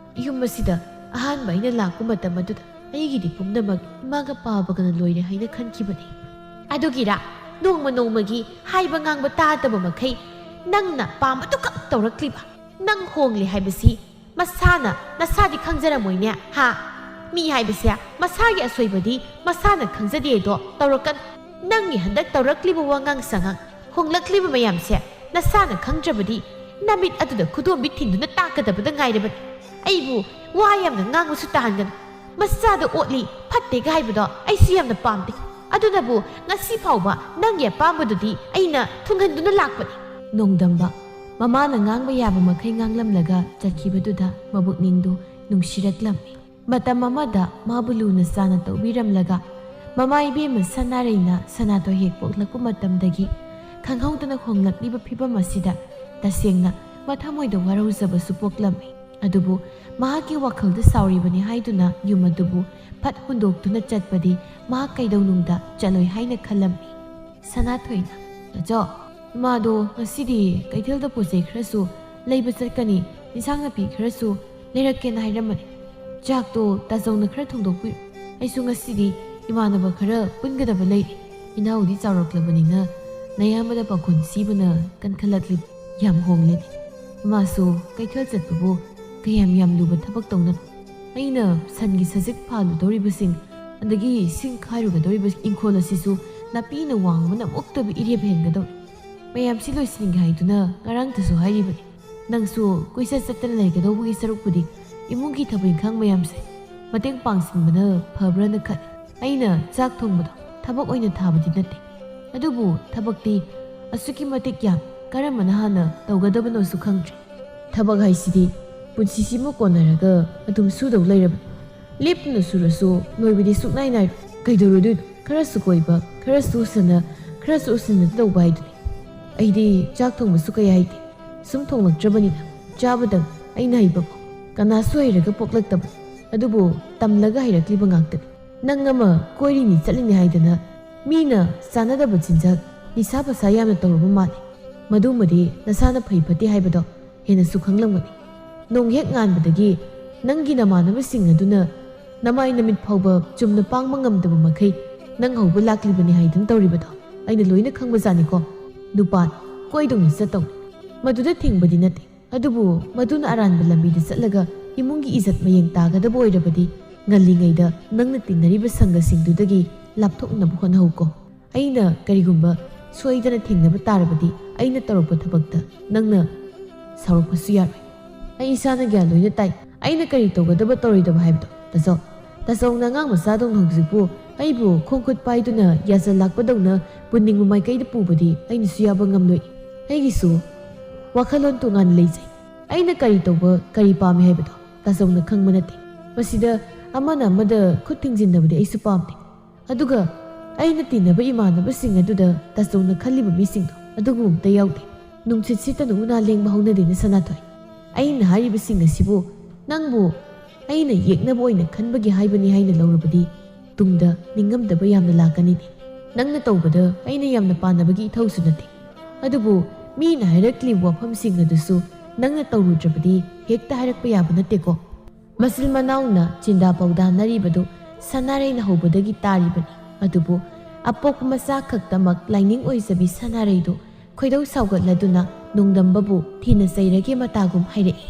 ꯌꯨꯝ ꯑꯁꯤꯗ ꯑꯍꯥꯟꯕ ꯑꯩꯅ ꯂꯥꯛꯄ ꯃꯇꯝ ꯑꯗꯨꯗ ꯑꯩꯒꯤꯗꯤ ꯄꯨꯝꯅꯃꯛ ꯏꯃꯥꯒ ꯄꯥꯕꯒꯅ ꯂꯣꯏꯔꯦ ꯍꯥꯏꯅ ꯈꯟꯈꯤꯕꯅꯤ ꯑꯗꯨꯒꯤꯔꯥ ꯅꯣꯡꯃ ꯅꯣꯡꯃꯒꯤ ꯍꯥꯏꯕ ꯉꯥꯡꯕ ꯇꯥꯗꯕ ꯃꯈꯩ ꯅꯪꯅ ꯄꯥꯝꯕꯗꯨꯈꯛ ꯇꯧꯔꯛꯂꯤꯕ ꯅꯪ ꯍꯣꯡꯂꯦ ꯍꯥꯏꯕꯁꯤ ꯃꯁꯥꯅ ꯅꯁꯥꯗꯤ ꯈꯪꯖꯔꯝꯃꯣꯏꯅꯦ ꯍꯥ ꯃꯤ ꯍꯥꯏꯕꯁꯦ ꯃꯁꯥꯒꯤ ꯑꯁꯣꯏꯕꯗꯤ ꯃꯁꯥꯅ ꯈꯪꯖꯗꯦꯗꯣ ꯇꯧꯔꯛꯀꯅꯨ ꯅꯪꯒꯤ ꯍꯟꯗꯛ ꯇꯧꯔꯛꯂꯤꯕ ꯋꯥꯉꯥꯡ ꯁꯉꯥꯡ ꯍꯣꯡꯂꯛꯂꯤꯕ ꯃꯌꯥꯝꯁꯦ ꯅꯁꯥꯅ ꯈꯪꯗ꯭ꯔꯕꯗꯤ ꯅꯃꯤꯠ ꯑꯗꯨꯗ ꯈꯨꯗꯣꯝꯕꯤ ꯊꯤꯟꯗꯨꯅ ꯇꯥꯛꯀꯗꯕꯗ ꯉꯥꯏꯔꯕꯅꯤ ꯑꯩꯕు ꯋꯥ ꯌꯥꯝꯅ ꯉꯥꯡꯕꯁꯨ ꯇꯥꯍꯟꯒꯅꯨ ꯃꯆꯥꯗ ꯑꯣꯠꯂꯤ ꯐꯠꯇꯦꯒ ꯍꯥꯏꯕꯗꯣ ꯑꯩꯁꯨ ꯌꯥꯝꯅ ꯄꯥꯝꯗꯦ ꯑꯗꯨꯅꯕꯨ ꯉꯁꯤ ꯐꯥꯎꯕ ꯅꯪꯒꯤ ꯑꯄꯥꯝꯕꯗꯨꯗꯤ ꯑꯩꯅ ꯊꯨꯡꯍꯟꯗꯨꯅ ꯂꯥꯛꯄꯅꯤ ꯅꯣꯡꯗꯝꯕ ꯃꯃꯥꯅ ꯉꯥꯡꯕ ꯌꯥꯕ ꯃꯈꯩ ꯉꯥꯡꯂꯝꯂꯒ ꯆꯠꯈꯤꯕꯗꯨꯗ ꯃꯕꯨꯛꯅꯤꯡꯗꯨ ꯅꯨꯡꯁꯤꯔꯛꯂꯝꯃꯤ ꯃꯇꯝ ꯑꯃꯗ ꯃꯥꯕꯨ ꯂꯨꯅ ꯆꯥꯅ ꯇꯧꯕꯤꯔꯝꯂꯒ ꯃꯃꯥ ꯏꯕꯦꯝꯃ ꯁꯅꯥꯔꯩꯅ ꯁꯅꯥꯊꯣꯏ ꯍꯦꯛ ꯄꯣꯛꯂꯛꯄ ꯃꯇꯝꯗꯒꯤ ꯈꯪꯍꯧꯗꯅ ꯍꯣꯡꯂꯛꯂꯤꯕ ꯐꯤꯕꯝ ꯑꯁꯤꯗ ꯇꯁꯦꯡꯅ ꯃꯊꯃꯣꯏꯗ ꯋꯥꯔꯧꯖꯕꯁꯨ ꯄꯣꯛꯂꯝꯃꯤ ꯑꯗꯨꯕꯨ ꯃꯍꯥꯛꯀꯤ ꯋꯥꯈꯜꯗ ꯁꯥꯎꯔꯤꯕꯅꯤ ꯍꯥꯏꯗꯨꯅ ꯌꯨꯝ ꯑꯗꯨꯕꯨ ꯐꯠ ꯍꯨꯟꯗꯣꯛꯇꯨꯅ ꯆꯠꯄꯗꯤ ꯃꯍꯥꯛ ꯀꯩꯗꯧꯅꯨꯡꯗ ꯆꯠꯂꯣꯏ ꯍꯥꯏꯅ ꯈꯜꯂꯝꯃꯤ ꯁꯅꯥꯊꯣꯏꯅ ꯅꯖꯣ ꯏꯃꯥꯗꯣ ꯉꯁꯤꯗꯤ ꯀꯩꯊꯦꯜꯗ ꯄꯣꯠꯆꯩ ꯈꯔꯁꯨ ꯂꯩꯕ ꯆꯠꯀꯅꯤ, ꯏꯟꯁꯥꯡ ꯅꯥꯄꯤ ꯈꯔꯁꯨ ꯂꯩꯔꯛꯀꯦꯅ ꯍꯥꯏꯔꯝꯕꯅꯤ. ꯆꯥꯛꯇꯣ ꯇꯥꯆꯧꯅ ꯈꯔ ꯊꯣꯡꯗꯣꯛꯄꯤꯔꯣ. ꯑꯩꯁꯨ ꯉꯁꯤꯗꯤ ꯏꯃꯥꯟꯅꯕ ꯈꯔ ꯄꯨꯟꯒꯗꯕ ꯂꯩꯔꯤ. ꯏꯅꯥꯎꯗꯤ ꯆꯥꯎꯔꯛꯂꯕꯅꯤꯅ ꯅꯌꯥꯝꯕꯗ ꯄꯥꯈꯣꯟ ꯁꯤꯕꯅ ꯀꯟꯈꯠꯂꯛꯂꯤ. ꯌꯥꯝ ꯍꯣꯡꯂꯦꯅꯤ. ꯏꯃꯥꯁꯨ ꯀꯩꯊꯦꯜ ꯆꯠꯄꯕꯨ ꯀꯌꯥꯝ ꯂꯨꯕ ꯊꯕꯛ ꯇꯧꯅꯕ. ꯑꯩꯅ ꯁꯟꯒꯤ ꯁꯖꯤꯛ ꯐꯥꯜꯂꯨꯗꯧꯔꯤꯕꯁꯤꯡ ꯑꯗꯒꯤ ꯁꯤꯡ ꯈꯥꯏꯔꯨꯒꯗꯧꯔꯤꯕ ꯏꯪꯈꯣꯜ ꯑꯁꯤꯁꯨ ꯅꯥꯄꯤꯅ ꯋꯥꯡꯕꯅ ꯑꯃꯨꯛꯇꯕ ꯏꯔꯦꯞ ꯍꯦꯟꯒꯗꯧꯔꯤ. ꯃꯌꯥꯝꯁꯤ ꯂꯣꯏꯁꯤꯟꯒꯦ ꯍꯥꯏꯗꯨꯅ ꯉꯔꯥꯡꯇꯁꯨ ꯍꯥꯏꯔꯤꯕꯅꯤ. ꯅꯪꯁꯨ ꯀꯣꯏꯆꯠ ꯆꯠꯇꯅ ꯂꯩꯒꯗꯧꯕꯒꯤ ꯁꯔꯨꯛꯄꯨꯗꯤ ꯏꯃꯨꯡꯒꯤ ꯊꯕꯛ ꯏꯪꯈꯥꯡ ꯃꯌꯥꯝꯁꯦ ꯃꯇꯦꯡ ꯄꯥꯡꯁꯤꯟꯕꯅ ꯐꯕ꯭ꯔꯅ ꯈꯜꯂꯤ. ꯑꯩꯅ ꯆꯥꯛ ꯊꯣꯡꯕꯗꯣ ꯊꯕꯛ ꯑꯣꯏꯅ ꯊꯥꯕꯗꯤ ꯅꯠꯇꯦ. ꯑꯗꯨꯕꯨ ꯊꯕꯛꯇꯤ ꯑꯁꯨꯛꯀꯤ ꯃꯇꯤꯛ ꯌꯥꯝ, ꯀꯔꯝꯕꯅ ꯍꯥꯟꯅ ꯇꯧꯒꯗꯕꯅꯣꯁꯨ ꯈꯪꯗ꯭ꯔꯦ. ꯊꯕꯛ ꯍꯥꯏꯁꯤꯗꯤ ꯄꯨꯟꯁꯤꯁꯤꯃ ꯀꯣꯟꯅꯔꯒ ꯑꯗꯨꯝ ꯁꯨꯗꯧ ꯂꯩꯔꯕꯅꯤ. ꯂꯦꯞꯇꯨꯅ ꯁꯨꯔꯁꯨ ꯂꯣꯏꯕꯗꯤ ꯁꯨꯛꯅꯥꯏ ꯅꯥꯏꯔꯣꯏ. ꯀꯩꯗꯧꯔꯨꯗꯣꯏꯅꯣ? ꯈꯔꯁꯨ ꯀꯣꯏꯕ, ꯈꯔꯁꯨ ꯎꯁꯟꯅ, ꯈꯔꯁꯨ ꯎꯁꯟꯅꯗ ꯇꯧꯕ ꯍꯥꯏꯗꯨꯅꯤ. ꯑꯩꯗꯤ ꯆꯥꯛ ꯊꯣꯡꯕꯁꯨ ꯀꯌꯥ ꯍꯩꯇꯦ. ꯁꯨꯝ ꯊꯣꯡꯂꯛꯇ꯭ꯔꯕꯅꯤꯅ ꯆꯥꯕꯗꯪ ꯑꯩꯅ ꯍꯩꯕꯀꯣ. ꯀꯅꯥꯁꯨ ꯍꯩꯔꯒ ꯄꯣꯛꯂꯛꯇꯕꯅꯤ. ꯑꯗꯨꯕꯨ ꯇꯝꯂꯒ ꯍꯩꯔꯛꯂꯤꯕ ꯉꯥꯛꯇꯅꯤ. ꯅꯪ ꯑꯃ ꯀꯣꯏꯔꯤꯅꯤ ꯆꯠꯂꯤꯅꯤ ꯍꯥꯏꯗꯅ ꯃꯤꯅ ꯆꯥꯅꯗꯕ ꯆꯤꯟꯖꯥꯛ, ꯅꯤꯁꯥ ꯄꯁꯥ ꯌꯥꯝꯅ ꯇꯧꯔꯕ ꯃꯥꯜꯂꯤ. ꯃꯗꯨꯃꯗꯤ ꯅꯁꯥꯅ ꯐꯩ ꯐꯠꯇꯦ ꯍꯥꯏꯕꯗꯣ ꯍꯦꯟꯅꯁꯨ ꯈꯪꯂꯝꯒꯅꯤ. ꯅꯣꯡ ꯍꯦꯛ ꯉꯥꯟꯕꯗꯒꯤ ꯅꯪꯒꯤ ꯅꯃꯥꯟꯅꯕꯁꯤꯡ ꯑꯗꯨꯅ ꯅꯃꯥꯏ ꯅꯃꯤꯠ ꯐꯥꯎꯕ ꯆꯨꯝꯅ ꯄꯥꯡꯕ ꯉꯝꯗꯕ ꯃꯈꯩ ꯅꯪ ꯍꯧꯕ ꯂꯥꯛꯂꯤꯕꯅꯤ ꯍꯥꯏꯗꯨꯅ ꯇꯧꯔꯤꯕꯗꯣ ꯑꯩꯅ ꯂꯣꯏꯅ ꯈꯪꯕꯖꯥꯠꯅꯤꯀꯣ. ꯅꯨꯄꯥꯅꯤ, ꯀꯣꯏꯗꯧꯅꯤ ꯆꯠꯇꯧꯅꯤ. ꯃꯗꯨꯗ ꯊꯤꯡꯕꯗꯤ ꯅꯠꯇꯦ. ꯑꯗꯨꯕꯨ ꯃꯗꯨꯅ ꯑꯔꯥꯟꯕ ꯂꯝꯕꯤꯗ ꯆꯠꯂꯒ ꯏꯃꯨꯡꯒꯤ ꯏꯖꯠ ꯃꯌꯦꯡ ꯇꯥꯒꯗꯕ ꯑꯣꯏꯔꯕꯗꯤ ꯉꯜꯂꯤꯉꯩꯗ ꯅꯪꯅ ꯇꯤꯟꯅꯔꯤꯕ ꯁꯪꯒꯁꯤꯡꯗꯨꯗꯒꯤ ꯂꯥꯞꯊꯣꯛꯅꯕ ꯍꯣꯠꯅꯍꯧꯀꯣ. ꯑꯩꯅ ꯀꯔꯤꯒꯨꯝꯕ ꯁꯣꯏꯗꯅ ꯊꯦꯡꯅꯕ ꯇꯥꯔꯕꯗꯤ ꯑꯩꯅ ꯇꯧꯔꯛꯄ ꯊꯕꯛꯇ ꯅꯪꯅ ꯁꯥꯎꯔꯛꯄꯁꯨ ꯌꯥꯔꯣꯏ. ꯑꯩ ꯏꯁꯥꯅ ꯒ꯭ꯌꯥꯟ ꯂꯣꯏꯅ ꯇꯥꯏ. ꯑꯩꯅ ꯀꯔꯤ ꯇꯧꯒꯗꯕ ꯇꯧꯔꯣꯏꯗꯕ ꯍꯥꯏꯕꯗꯣ. ꯇꯥꯆꯧꯅ ꯑꯉꯥꯡ ꯃꯆꯥꯗꯧꯅ ꯍꯧꯖꯤꯛꯄꯨ ꯑꯩꯕꯨ ꯈꯣꯡ ꯈꯨꯠ ꯄꯥꯏꯗꯨꯅ ꯌꯥꯖꯜ ꯂꯥꯛꯄꯗꯧꯅ ꯄꯨꯅꯤꯡꯕ ꯃꯥꯏꯀꯩꯗ ꯄꯨꯕꯗꯤ ꯑꯩꯅꯁꯨ ꯌꯥꯕ ꯉꯝꯂꯣꯏ. ꯑꯩꯒꯤꯁꯨ ꯋꯥꯈꯜꯂꯣꯟ ꯇꯣꯉꯥꯟꯅ ꯂꯩꯖꯩ. ꯑꯩꯅ ꯀꯔꯤ ꯇꯧꯕ, ꯀꯔꯤ ꯄꯥꯝꯃꯤ ꯍꯥꯏꯕꯗꯣ ꯇꯥꯆꯧꯅ ꯈꯪꯕ ꯅꯠꯇꯦ. ꯃꯁꯤꯗ ꯑꯃꯅ ꯑꯃꯗ ꯈꯨꯠ ꯊꯤꯡꯖꯤꯟꯅꯕꯗꯤ ꯑꯩꯁꯨ ꯄꯥꯝꯗꯦ. ꯑꯗꯨꯒ ꯑꯩꯅ ꯇꯤꯟꯅꯕ ꯏꯃꯥꯟꯅꯕꯁꯤꯡ ꯑꯗꯨꯗ ꯇꯥꯆꯧꯅ ꯈꯜꯂꯤꯕ ꯃꯤꯁꯤꯡꯗꯣ ꯑꯗꯨꯒꯨꯝꯕ ꯑꯝꯇ ꯌꯥꯎꯗꯦ. ꯅꯨꯡꯁꯤꯠ ꯁꯤꯠꯇꯅ ꯎꯅꯥ ꯂꯦꯡꯕ ꯍꯧꯅꯗꯦꯅ ꯁꯅꯥꯊꯣꯏ. ꯑꯩꯅ ꯍꯥꯏꯔꯤꯕꯁꯤꯡ ꯑꯁꯤꯕꯨ ꯅꯪꯕꯨ ꯑꯩꯅ ꯌꯦꯛꯅꯕ ꯑꯣꯏꯅ ꯈꯟꯕꯒꯤ ꯍꯥꯏꯕꯅꯤ ꯍꯥꯏꯅ ꯂꯧꯔꯕꯗꯤ ꯇꯨꯡꯗ ꯅꯤꯡꯉꯝꯗꯕ ꯌꯥꯝꯅ ꯂꯥꯛꯀꯅꯤꯅꯦ. ꯅꯪꯅ ꯇꯧꯕꯗ ꯑꯩꯅ ꯌꯥꯝꯅ ꯄꯥꯟꯅꯕꯒꯤ ꯏꯊꯧꯁꯨ ꯅꯠꯇꯦ. ꯑꯗꯨꯕꯨ ꯃꯤꯅ ꯍꯥꯏꯔꯛꯂꯤꯕ ꯋꯥꯐꯝꯁꯤꯡ ꯑꯗꯨꯁꯨ ꯅꯪꯅ ꯇꯧꯔꯨꯗ꯭ꯔꯕꯗꯤ ꯍꯦꯛꯇ ꯍꯥꯏꯔꯛꯄ ꯌꯥꯕ ꯅꯠꯇꯦꯀꯣ. ꯃꯆꯤꯜ ꯃꯅꯥꯎꯅ ꯆꯤꯟꯗꯥ ꯄꯥꯎꯗꯥꯅꯔꯤꯕꯗꯨ ꯁꯅꯥꯔꯩꯅ ꯍꯧꯕꯗꯒꯤ ꯇꯥꯔꯤꯕꯅꯤ. ꯑꯗꯨꯕꯨ ꯑꯄꯣꯛꯄ ꯃꯆꯥ ꯈꯛꯇꯃꯛ ꯂꯥꯏꯅꯤꯡ ꯑꯣꯏꯖꯕꯤ ꯁꯅꯥꯔꯩꯗꯨ ꯈꯣꯏꯗꯧ ꯁꯥꯎꯒꯠꯂꯗꯨꯅ ꯅꯣꯡꯗꯝꯕꯕꯨ ꯊꯤꯅ ꯆꯩꯔꯒꯦ ꯃꯇꯥꯒꯨꯝ ꯍꯥꯏꯔꯛꯏ.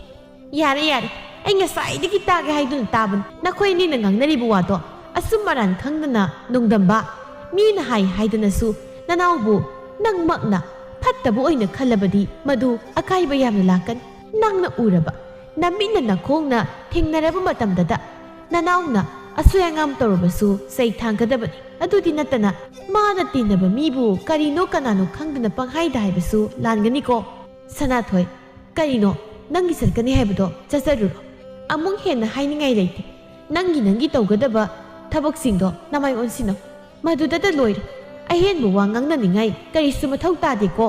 ꯌꯥꯔꯦ ꯌꯥꯔꯦ, ꯑꯩ ꯉꯁꯥꯏꯗꯒꯤ ꯇꯥꯒꯦ ꯍꯥꯏꯗꯨꯅ ꯇꯥꯕꯅꯤ. ꯅꯈꯣꯏ ꯑꯅꯤꯅ ꯉꯥꯡꯅꯔꯤꯕ ꯋꯥꯗꯣ ꯑꯆꯨꯝ ꯑꯔꯥꯟ ꯈꯪꯗꯅ ꯅꯣꯡꯗꯝꯕ. ꯃꯤꯅ ꯍꯥꯏꯗꯅꯁꯨ ꯅꯅꯥꯎꯕꯨ ꯅꯪꯃꯛꯅ ꯐꯠꯇꯕ ꯑꯣꯏꯅ ꯈꯜꯂꯕꯗꯤ ꯃꯗꯨ ꯑꯀꯥꯏꯕ ꯌꯥꯝꯅ ꯂꯥꯛꯀꯅꯤ. ꯅꯪꯅ ꯎꯔꯕ, ꯅꯃꯤꯠꯅ ꯅꯈꯣꯡꯅ ꯊꯦꯡꯅꯔꯕ ꯃꯇꯝꯗꯇ ꯅꯅꯥꯎꯅ ꯑꯁꯣꯏ ꯑꯉꯥꯝ ꯇꯧꯔꯕꯁꯨ ꯆꯩ ꯊꯥꯡꯒꯗꯕꯅꯤ. ꯑꯗꯨꯗꯤ ꯅꯠꯇꯅ ꯃꯥꯅ ꯇꯤꯟꯅꯕ ꯃꯤꯕꯨ ꯀꯔꯤꯅꯣ ꯀꯅꯥꯅꯣ ꯈꯪꯗꯅ ꯄꯪꯍꯥꯏꯗ ꯍꯥꯏꯕꯁꯨ ꯂꯥꯟꯒꯅꯤꯀꯣ. ꯁꯅꯥꯊꯣꯏ, ꯀꯔꯤꯅꯣ ꯅꯪꯒꯤ ꯆꯠꯀꯅꯤ ꯍꯥꯏꯕꯗꯣ ꯆꯠꯆꯔꯨꯔꯣ. ꯑꯃꯨꯛ ꯍꯦꯟꯅ ꯍꯥꯏꯅꯤꯡꯉꯥꯏ ꯂꯩꯇꯦ. ꯅꯪꯒꯤ ꯇꯧꯒꯗꯕ ꯊꯕꯛꯁꯤꯡꯗꯣ ꯅꯃꯥꯏ ꯑꯣꯟꯁꯤꯟꯅꯧ. ꯃꯗꯨꯗꯇ ꯂꯣꯏꯔꯦ. ꯑꯍꯦꯟꯕ ꯋꯥ ꯉꯥꯡꯅꯅꯤꯡꯉꯥꯏ ꯀꯔꯤꯁꯨ ꯃꯊꯧ ꯇꯥꯗꯦꯀꯣ.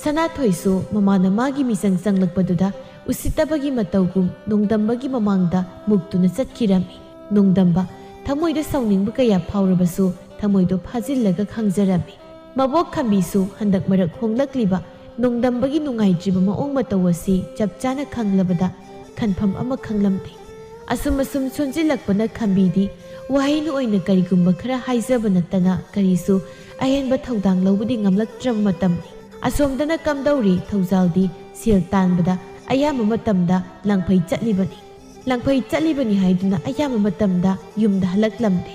ꯁꯅꯥꯊꯣꯏꯁꯨ ꯃꯃꯥꯅ ꯃꯥꯒꯤ ꯃꯤꯆꯪ ꯆꯪꯂꯛꯄꯗꯨꯗ ꯎꯁꯤꯠꯇꯕꯒꯤ ꯃꯇꯧꯒꯨꯝ ꯅꯣꯡꯗꯝꯕꯒꯤ ꯃꯃꯥꯡꯗ ꯃꯨꯛꯇꯨꯅ ꯆꯠꯈꯤꯔꯝꯃꯤ. ꯅꯣꯡꯗꯝꯕ ꯊꯃꯣꯏꯗ ꯁꯥꯎꯅꯤꯡꯕ ꯀꯌꯥ ꯐꯥꯎꯔꯕꯁꯨ ꯊꯃꯣꯏꯗꯣ ꯐꯥꯖꯤꯜꯂꯒ ꯈꯪꯖꯔꯝꯃꯤ. ꯃꯕꯣꯛ ꯈꯝꯕꯤꯁꯨ ꯍꯟꯗꯛ ꯃꯔꯛ ꯍꯣꯡꯂꯛꯂꯤꯕ ꯅꯣꯡꯗꯝꯕꯒꯤ ꯅꯨꯡꯉꯥꯏꯇ꯭ꯔꯤꯕ ꯃꯑꯣꯡ ꯃꯇꯧ ꯑꯁꯤ ꯆꯞ ꯆꯥꯅ ꯈꯪꯂꯕꯗ ꯈꯟꯐꯝ ꯑꯃ ꯈꯪꯂꯝꯗꯦ. ꯑꯁꯨꯝ ꯁꯣꯟꯖꯤꯜꯂꯛꯄꯅ ꯈꯝꯕꯤꯗꯤ ꯋꯥꯍꯩꯅ ꯑꯣꯏꯅ ꯀꯔꯤꯒꯨꯝꯕ ꯈꯔ ꯍꯥꯏꯖꯕ ꯅꯠꯇꯅ ꯀꯔꯤꯁꯨ ꯑꯍꯦꯟꯕ ꯊꯧꯗꯥꯡ ꯂꯧꯕꯗꯤ ꯉꯝꯂꯛꯇ꯭ꯔꯕ ꯃꯇꯝꯅꯤ. ꯑꯁꯣꯝꯗꯅ ꯀꯝꯗꯧꯔꯤ ꯊꯧꯖꯥꯜꯗꯤ ꯁꯦꯜ ꯇꯥꯟꯕꯗ ꯑꯌꯥꯝꯕ ꯃꯇꯝꯗ ꯂꯪꯐꯩ ꯆꯠꯂꯤꯕꯅꯤ. ꯂꯪꯐꯩ ꯆꯠꯂꯤꯕꯅꯤ ꯍꯥꯏꯗꯨꯅ ꯑꯌꯥꯝꯕ ꯃꯇꯝꯗ ꯌꯨꯝꯗ ꯍꯜꯂꯛꯂꯝꯗꯦ.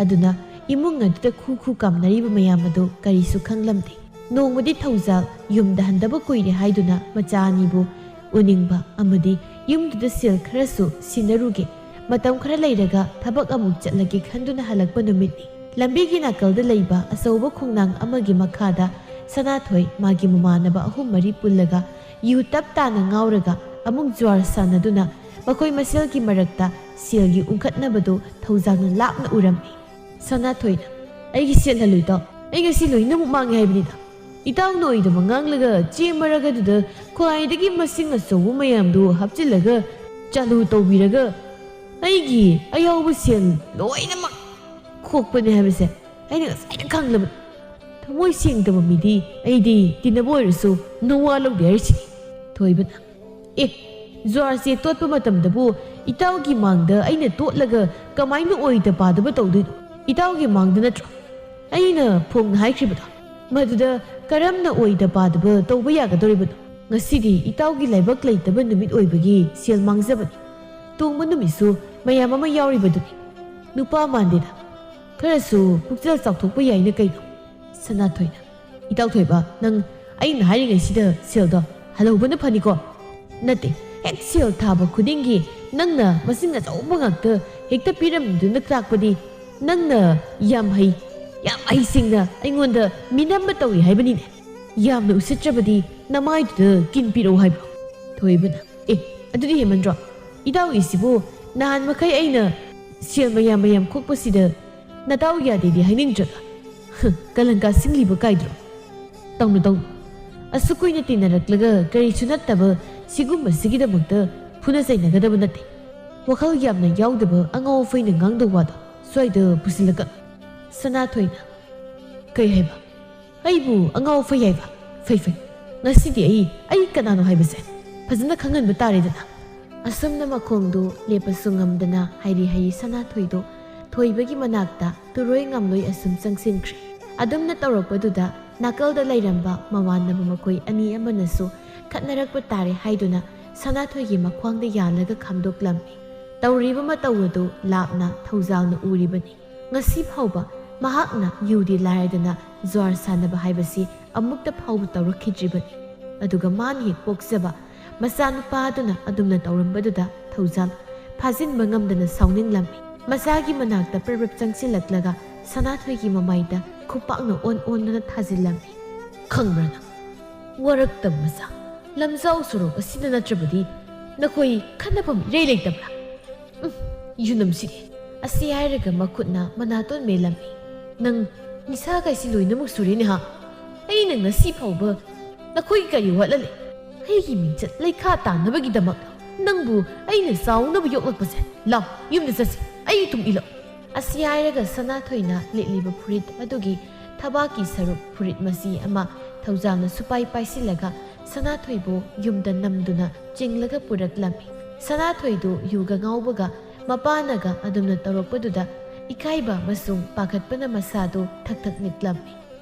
ꯑꯗꯨꯅ ꯏꯃꯨꯡ ꯑꯗꯨꯗ ꯈꯨ ꯀꯥꯝꯅꯔꯤꯕ ꯃꯌꯥꯝ ꯑꯗꯨ ꯀꯔꯤꯁꯨ ꯈꯪꯂꯝꯗꯦ. ꯅꯣꯡꯃꯗꯤ ꯊꯧꯖꯥꯜ ꯌꯨꯝꯗ ꯍꯟꯗꯕ ꯀꯨꯏꯔꯦ ꯍꯥꯏꯗꯨꯅ ꯃꯆꯥ ꯑꯅꯤꯕꯨ ꯎꯅꯤꯡꯕ ꯑꯃꯗꯤ ꯌꯨꯝꯗꯨꯗ ꯁꯦꯜ ꯈꯔꯁꯨ ꯁꯤꯟꯅꯔꯨꯒꯦ, ꯃꯇꯝ ꯈꯔ ꯂꯩꯔꯒ ꯊꯕꯛ ꯑꯃꯨꯛ ꯆꯠꯂꯒꯦ ꯈꯟꯗꯨꯅ ꯍꯜꯂꯛꯄ ꯅꯨꯃꯤꯠꯅꯤ. ꯂꯝꯕꯤꯒꯤ ꯅꯥꯀꯜꯗ ꯂꯩꯕ ꯑꯆꯧꯕ ꯈꯣꯡꯅꯥꯡ ꯑꯃꯒꯤ ꯃꯈꯥꯗ ꯁꯅꯥꯊꯣꯏ ꯃꯥꯒꯤ ꯃꯃꯥꯟꯅꯕ 3-4 ꯄꯨꯜꯂꯒ ꯌꯨ ꯇꯞ ꯇꯥꯅ ꯉꯥꯎꯔꯒ ꯑꯃꯨꯛ ꯖ꯭ꯋꯥꯔ ꯁꯥꯟꯅꯗꯨꯅ ꯃꯈꯣꯏ ꯃꯁꯦꯜꯒꯤ ꯃꯔꯛꯇ ꯁꯦꯜꯒꯤ ꯎꯪꯈꯠꯅꯕꯗꯨ ꯊꯧꯖꯥꯜꯅ ꯂꯥꯞꯅ ꯎꯔꯝꯃꯤ. ꯁꯅꯥꯊꯣꯏꯅ, ꯑꯩꯒꯤ ꯁꯦꯜ ꯍꯜꯂꯨ. ꯑꯩ ꯉꯁꯤ ꯂꯣꯏꯅꯃꯛ ꯃꯥꯡꯉꯦ ꯍꯥꯏꯕꯅꯤꯗ. ꯏꯇꯥꯎꯅ ꯑꯣꯏꯗꯕ ꯉꯥꯡꯂꯒ ꯆꯦ ꯃꯔꯛ ꯑꯗꯨꯗ ꯈ꯭ꯋꯥꯏꯗꯒꯤ ꯃꯁꯤꯡ ꯑꯆꯧꯕ ꯃꯌꯥꯝꯗꯨ ꯍꯥꯞꯆꯤꯜꯂꯒ ꯆꯥꯂꯨ ꯇꯧꯕꯤꯔꯒ ꯑꯩꯒꯤ ꯑꯌꯥꯎꯕ ꯁꯦꯜ ꯂꯣꯏꯅꯃꯛ ꯈꯣꯛꯄꯅꯤ ꯍꯥꯏꯕꯁꯦ ꯑꯩꯅ ꯉꯁꯥꯏꯅ ꯈꯪꯂꯕꯅꯤ. ꯊꯃꯣꯏ ꯁꯦꯡꯗꯕ ꯃꯤꯗꯤ ꯑꯩꯗꯤ ꯇꯤꯟꯅꯕ ꯑꯣꯏꯔꯁꯨ ꯅꯋꯥ ꯂꯧꯗꯦ ꯍꯥꯏꯔꯤꯁꯤꯅꯤ ꯊꯣꯏꯕꯅ ꯑꯦ ꯖ꯭ꯋꯥꯔꯁꯦ ꯇꯣꯠꯄ ꯃꯇꯝꯗꯕꯨ ꯏꯇꯥꯎꯒꯤ ꯃꯥꯡꯗ ꯑꯩꯅ ꯇꯣꯠꯂꯒ ꯀꯃꯥꯏꯅ ꯑꯣꯏꯗ ꯄꯥꯗꯕ ꯇꯧꯗꯣꯏꯅꯣ ꯏꯇꯥꯎꯒꯤ ꯃꯥꯡꯗ ꯅꯠꯇ꯭ꯔꯣ ꯑꯩꯅ ꯐꯣꯡꯅ ꯍꯥꯏꯈ꯭ꯔꯤꯕꯗꯣ ꯃꯗꯨꯗ ꯀꯔꯝꯅ ꯑꯣꯏꯗ ꯄꯥꯗꯕ ꯇꯧꯕ ꯌꯥꯒꯗꯧꯔꯤꯕꯅꯣ ꯉꯁꯤꯗꯤ ꯏꯇꯥꯎꯒꯤ ꯂꯥꯏꯕꯛ ꯂꯩꯇꯕ ꯅꯨꯃꯤꯠ ꯑꯣꯏꯕꯒꯤ ꯁꯦꯜ ꯃꯥꯡꯖꯕꯅꯤ ꯇꯣꯡꯕ ꯅꯨꯃꯤꯠꯁꯨ ꯃꯌꯥꯝ ꯑꯃ ꯌꯥꯎꯔꯤꯕꯗꯨꯅꯤ ꯅꯨꯄꯥ ꯃꯥꯟꯗꯦꯗ ꯈꯔꯁꯨ ꯄꯨꯛꯆꯦꯜ ꯆꯥꯎꯊꯣꯛꯄ ꯌꯥꯏꯅ ꯀꯩꯅꯣ ꯁꯅꯥꯊꯣꯏꯅ ꯏꯇꯥꯎ ꯊꯣꯏꯕ ꯅꯪ ꯑꯩꯅ ꯍꯥꯏꯔꯤꯉꯩꯁꯤꯗ ꯁꯦꯜꯗꯣ ꯍꯜꯍꯧꯕꯅ ꯐꯅꯤꯀꯣ ꯅꯠꯇꯦ ꯍꯦꯛ ꯁꯦꯜ ꯊꯥꯕ ꯈꯨꯗꯤꯡꯒꯤ ꯅꯪꯅ ꯃꯁꯤꯡ ꯑꯆꯧꯕ ꯉꯥꯛꯇ ꯍꯦꯛꯇ ꯄꯤꯔꯝꯗꯨꯅ ꯇꯥꯛꯄꯗꯤ ꯅꯪꯅ ꯌꯥꯝ ꯍꯩꯁꯤꯡꯅ ꯑꯩꯉꯣꯟꯗ ꯃꯤꯅꯝꯕ ꯇꯧꯏ ꯍꯥꯏꯕꯅꯤꯅꯦ ꯌꯥꯝꯅ ꯎꯁꯤꯠꯇ꯭ꯔꯕꯗꯤ ꯅꯃꯥꯏꯗꯨꯗ ꯀꯤꯟ ꯄꯤꯔꯛꯎ ꯍꯥꯏꯕ꯭ꯔꯣ ꯊꯣꯏꯕꯅ ꯑꯦ ꯑꯗꯨꯗꯤ ꯍꯦꯃꯟꯗ꯭ꯔꯣ ꯏꯇꯥꯎꯒꯤꯁꯤꯕꯨ ꯅꯍꯥꯟ ꯃꯈꯩ ꯑꯩꯅ ꯁꯦꯜ ꯃꯌꯥꯝ ꯈꯣꯛꯄꯁꯤꯗ ꯅꯇꯥꯎ ꯌꯥꯗꯦꯗꯤ ꯍꯥꯏꯅꯤꯡꯗ꯭ꯔꯒ ꯀꯂꯪꯀꯥ ꯁꯤꯡꯂꯤꯕ ꯀꯥꯏꯗ꯭ꯔꯣ ꯇꯧꯅꯨ ꯑꯁꯨꯛ ꯀꯨꯏꯅ ꯇꯤꯟꯅꯔꯛꯂꯒ ꯀꯔꯤꯁꯨ ꯅꯠꯇꯕ ꯁꯤꯒꯨꯝꯕꯁꯤꯒꯤꯗꯃꯛꯇ ꯐꯨꯅ ꯆꯩꯅꯒꯗꯕ ꯅꯠꯇꯦ ꯋꯥꯈꯜ ꯌꯥꯝꯅ ꯌꯥꯎꯗꯕ ꯑꯉꯥꯎ ꯑꯐꯩꯅ ꯉꯥꯡꯗꯧ ꯋꯥꯗꯣ ꯁ꯭ꯋꯥꯏꯗ ꯄꯨꯁꯤꯜꯂꯒ ꯁꯅꯥꯊꯣꯏꯅ ꯀꯩ ꯍꯥꯏꯕ ꯑꯩꯕꯨ ꯑꯉꯥꯎ ꯑꯐꯩ ꯍꯥꯏꯕ ꯐꯩ ꯉꯁꯤꯗꯤ ꯑꯩ ꯀꯅꯥꯅꯣ ꯍꯥꯏꯕꯁꯦ ꯐꯖꯅ ꯈꯪꯍꯟꯕ ꯇꯥꯔꯦꯗꯅ ꯑꯁꯨꯝꯅ ꯃꯈꯣꯡꯗꯨ ꯂꯦꯞꯄꯁꯨ ꯉꯝꯗꯅ ꯍꯥꯏꯔꯤ ꯁꯅꯥꯊꯣꯏꯗꯣ ꯊꯣꯏꯕꯒꯤ ꯃꯅꯥꯛꯇ ꯇꯨꯔꯣꯏ ꯉꯝꯂꯣꯏ ꯑꯁꯨꯝ ꯆꯪꯁꯤꯟꯈ꯭ꯔꯦ ꯑꯗꯨꯝꯅ ꯇꯧꯔꯛꯄꯗꯨꯗ ꯅꯥꯀꯜꯗ ꯂꯩꯔꯝꯕ ꯃꯃꯥꯟꯅꯕ ꯃꯈꯣꯏ ꯑꯅꯤ ꯑꯃꯅꯁꯨ ꯈꯠꯅꯔꯛꯄ ꯇꯥꯔꯦ ꯍꯥꯏꯗꯨꯅ ꯁꯅꯥꯊꯣꯏꯒꯤ ꯃꯈ꯭ꯋꯥꯡꯗ ꯌꯥꯜꯂꯒ ꯈꯥꯝꯗꯣꯛꯂꯝꯃꯤ ꯇꯧꯔꯤꯕ ꯃꯇꯧ ꯑꯗꯨ ꯂꯥꯞꯅ ꯊꯧꯖꯥꯜꯅ ꯎꯔꯤꯕꯅꯤ ꯉꯁꯤ ꯐꯥꯎꯕ ꯃꯍꯥꯛꯅ ꯌꯨꯗꯤ ꯂꯥꯏꯔꯗꯅ ꯖ꯭ꯋꯥꯔ ꯁꯥꯟꯅꯕ ꯍꯥꯏꯕꯁꯤ ꯑꯃꯨꯛꯇ ꯐꯥꯎꯕ ꯇꯧꯔꯛꯈꯤꯗ꯭ꯔꯤꯕꯅꯤ ꯑꯗꯨꯒ ꯃꯥꯅ ꯍꯦꯛ ꯄꯣꯛꯆꯕ ꯃꯆꯥꯅꯨꯄꯥ ꯑꯗꯨꯅ ꯑꯗꯨꯝꯅ ꯇꯧꯔꯝꯕꯗꯨꯗ ꯊꯧꯖꯥꯜ ꯐꯥꯖꯤꯟꯕ ꯉꯝꯗꯅ ꯁꯥꯎꯅꯤꯡꯂꯝꯃꯤ ꯃꯆꯥꯒꯤ ꯃꯅꯥꯛꯇ ꯄ꯭ꯔꯞ ꯆꯪꯁꯤꯜꯂꯛꯂꯒ ꯁꯅꯥꯊꯣꯏꯒꯤ ꯃꯃꯥꯏꯗ ꯈꯨꯄꯥꯛꯅ ꯑꯣꯟꯗꯨꯅ ꯊꯥꯖꯤꯜꯂꯝꯃꯤ ꯈꯪꯕ꯭ꯔꯅ ꯋꯥꯔꯛꯇꯕ ꯃꯆꯥ ꯂꯝꯖꯥꯎ ꯁꯣꯔꯣꯛ ꯑꯁꯤꯗ ꯅꯠꯇ꯭ꯔꯕꯗꯤ ꯅꯈꯣꯏ ꯈꯟꯅꯐꯝ ꯏꯔꯩ ꯂꯩꯇꯕ꯭ꯔꯥ ꯌꯨꯅꯝꯁꯤꯗꯤ ꯑꯁꯤ ꯍꯥꯏꯔꯒ ꯃꯈꯨꯠꯅ ꯃꯅꯥꯇꯣꯟ ꯃꯦꯜꯂꯝꯃꯤ ꯅꯪ ꯅꯤꯁꯥꯒꯥꯏꯁꯤ ꯂꯣꯏꯅꯃꯛ ꯁꯨꯔꯦꯅꯦ ꯍꯥ ꯑꯩꯅ ꯉꯁꯤ ꯐꯥꯎꯕ ꯅꯈꯣꯏꯒꯤ ꯀꯔꯤ ꯋꯥꯠꯂꯂꯦ ꯑꯩꯒꯤ ꯃꯤꯡꯆꯠ ꯂꯩꯈꯥ ꯇꯥꯅꯕꯒꯤꯗꯃꯛ ꯅꯪꯕꯨ ꯑꯩꯅ ꯆꯥꯎꯅꯕ ꯌꯣꯛꯂꯛꯄꯁꯦ ꯂꯥꯎ ꯌꯨꯝꯗ ꯆꯠꯁꯤ ꯑꯩ ꯇꯨꯡ ꯏꯜꯂꯣ ꯑꯁꯤ ꯍꯥꯏꯔꯒ ꯁꯅꯥꯊꯣꯏꯅ ꯂꯤꯠꯂꯤꯕ ꯐꯨꯔꯤꯠ ꯑꯗꯨꯒꯤ ꯊꯕꯥꯛꯀꯤ ꯁꯔꯨꯛ ꯐꯨꯔꯤꯠ ꯃꯆꯤ ꯑꯃ ꯊꯧꯖꯥꯜꯅ ꯁꯨꯄꯥꯏ ꯄꯥꯏꯁꯤꯜꯂꯒ ꯁꯅꯥꯊꯣꯏꯕꯨ ꯌꯨꯝꯗ ꯅꯝꯗꯨꯅ ꯆꯤꯡꯂꯒ ꯄꯨꯔꯛꯂꯝꯃꯤ ꯁꯅꯥꯊꯣꯏꯗꯨ ꯌꯨꯒ ꯉꯥꯎꯕꯒ ꯃꯄꯥꯅꯒ ꯑꯗꯨꯝꯅ ꯇꯧꯔꯛꯄꯗꯨꯗ ꯏꯀꯥꯏꯕ ꯑꯃꯁꯨꯡ ꯄꯥꯈꯠꯄꯅ ꯃꯁꯥꯗꯨ ꯊꯛ ꯅꯤꯛꯂꯝꯃꯤ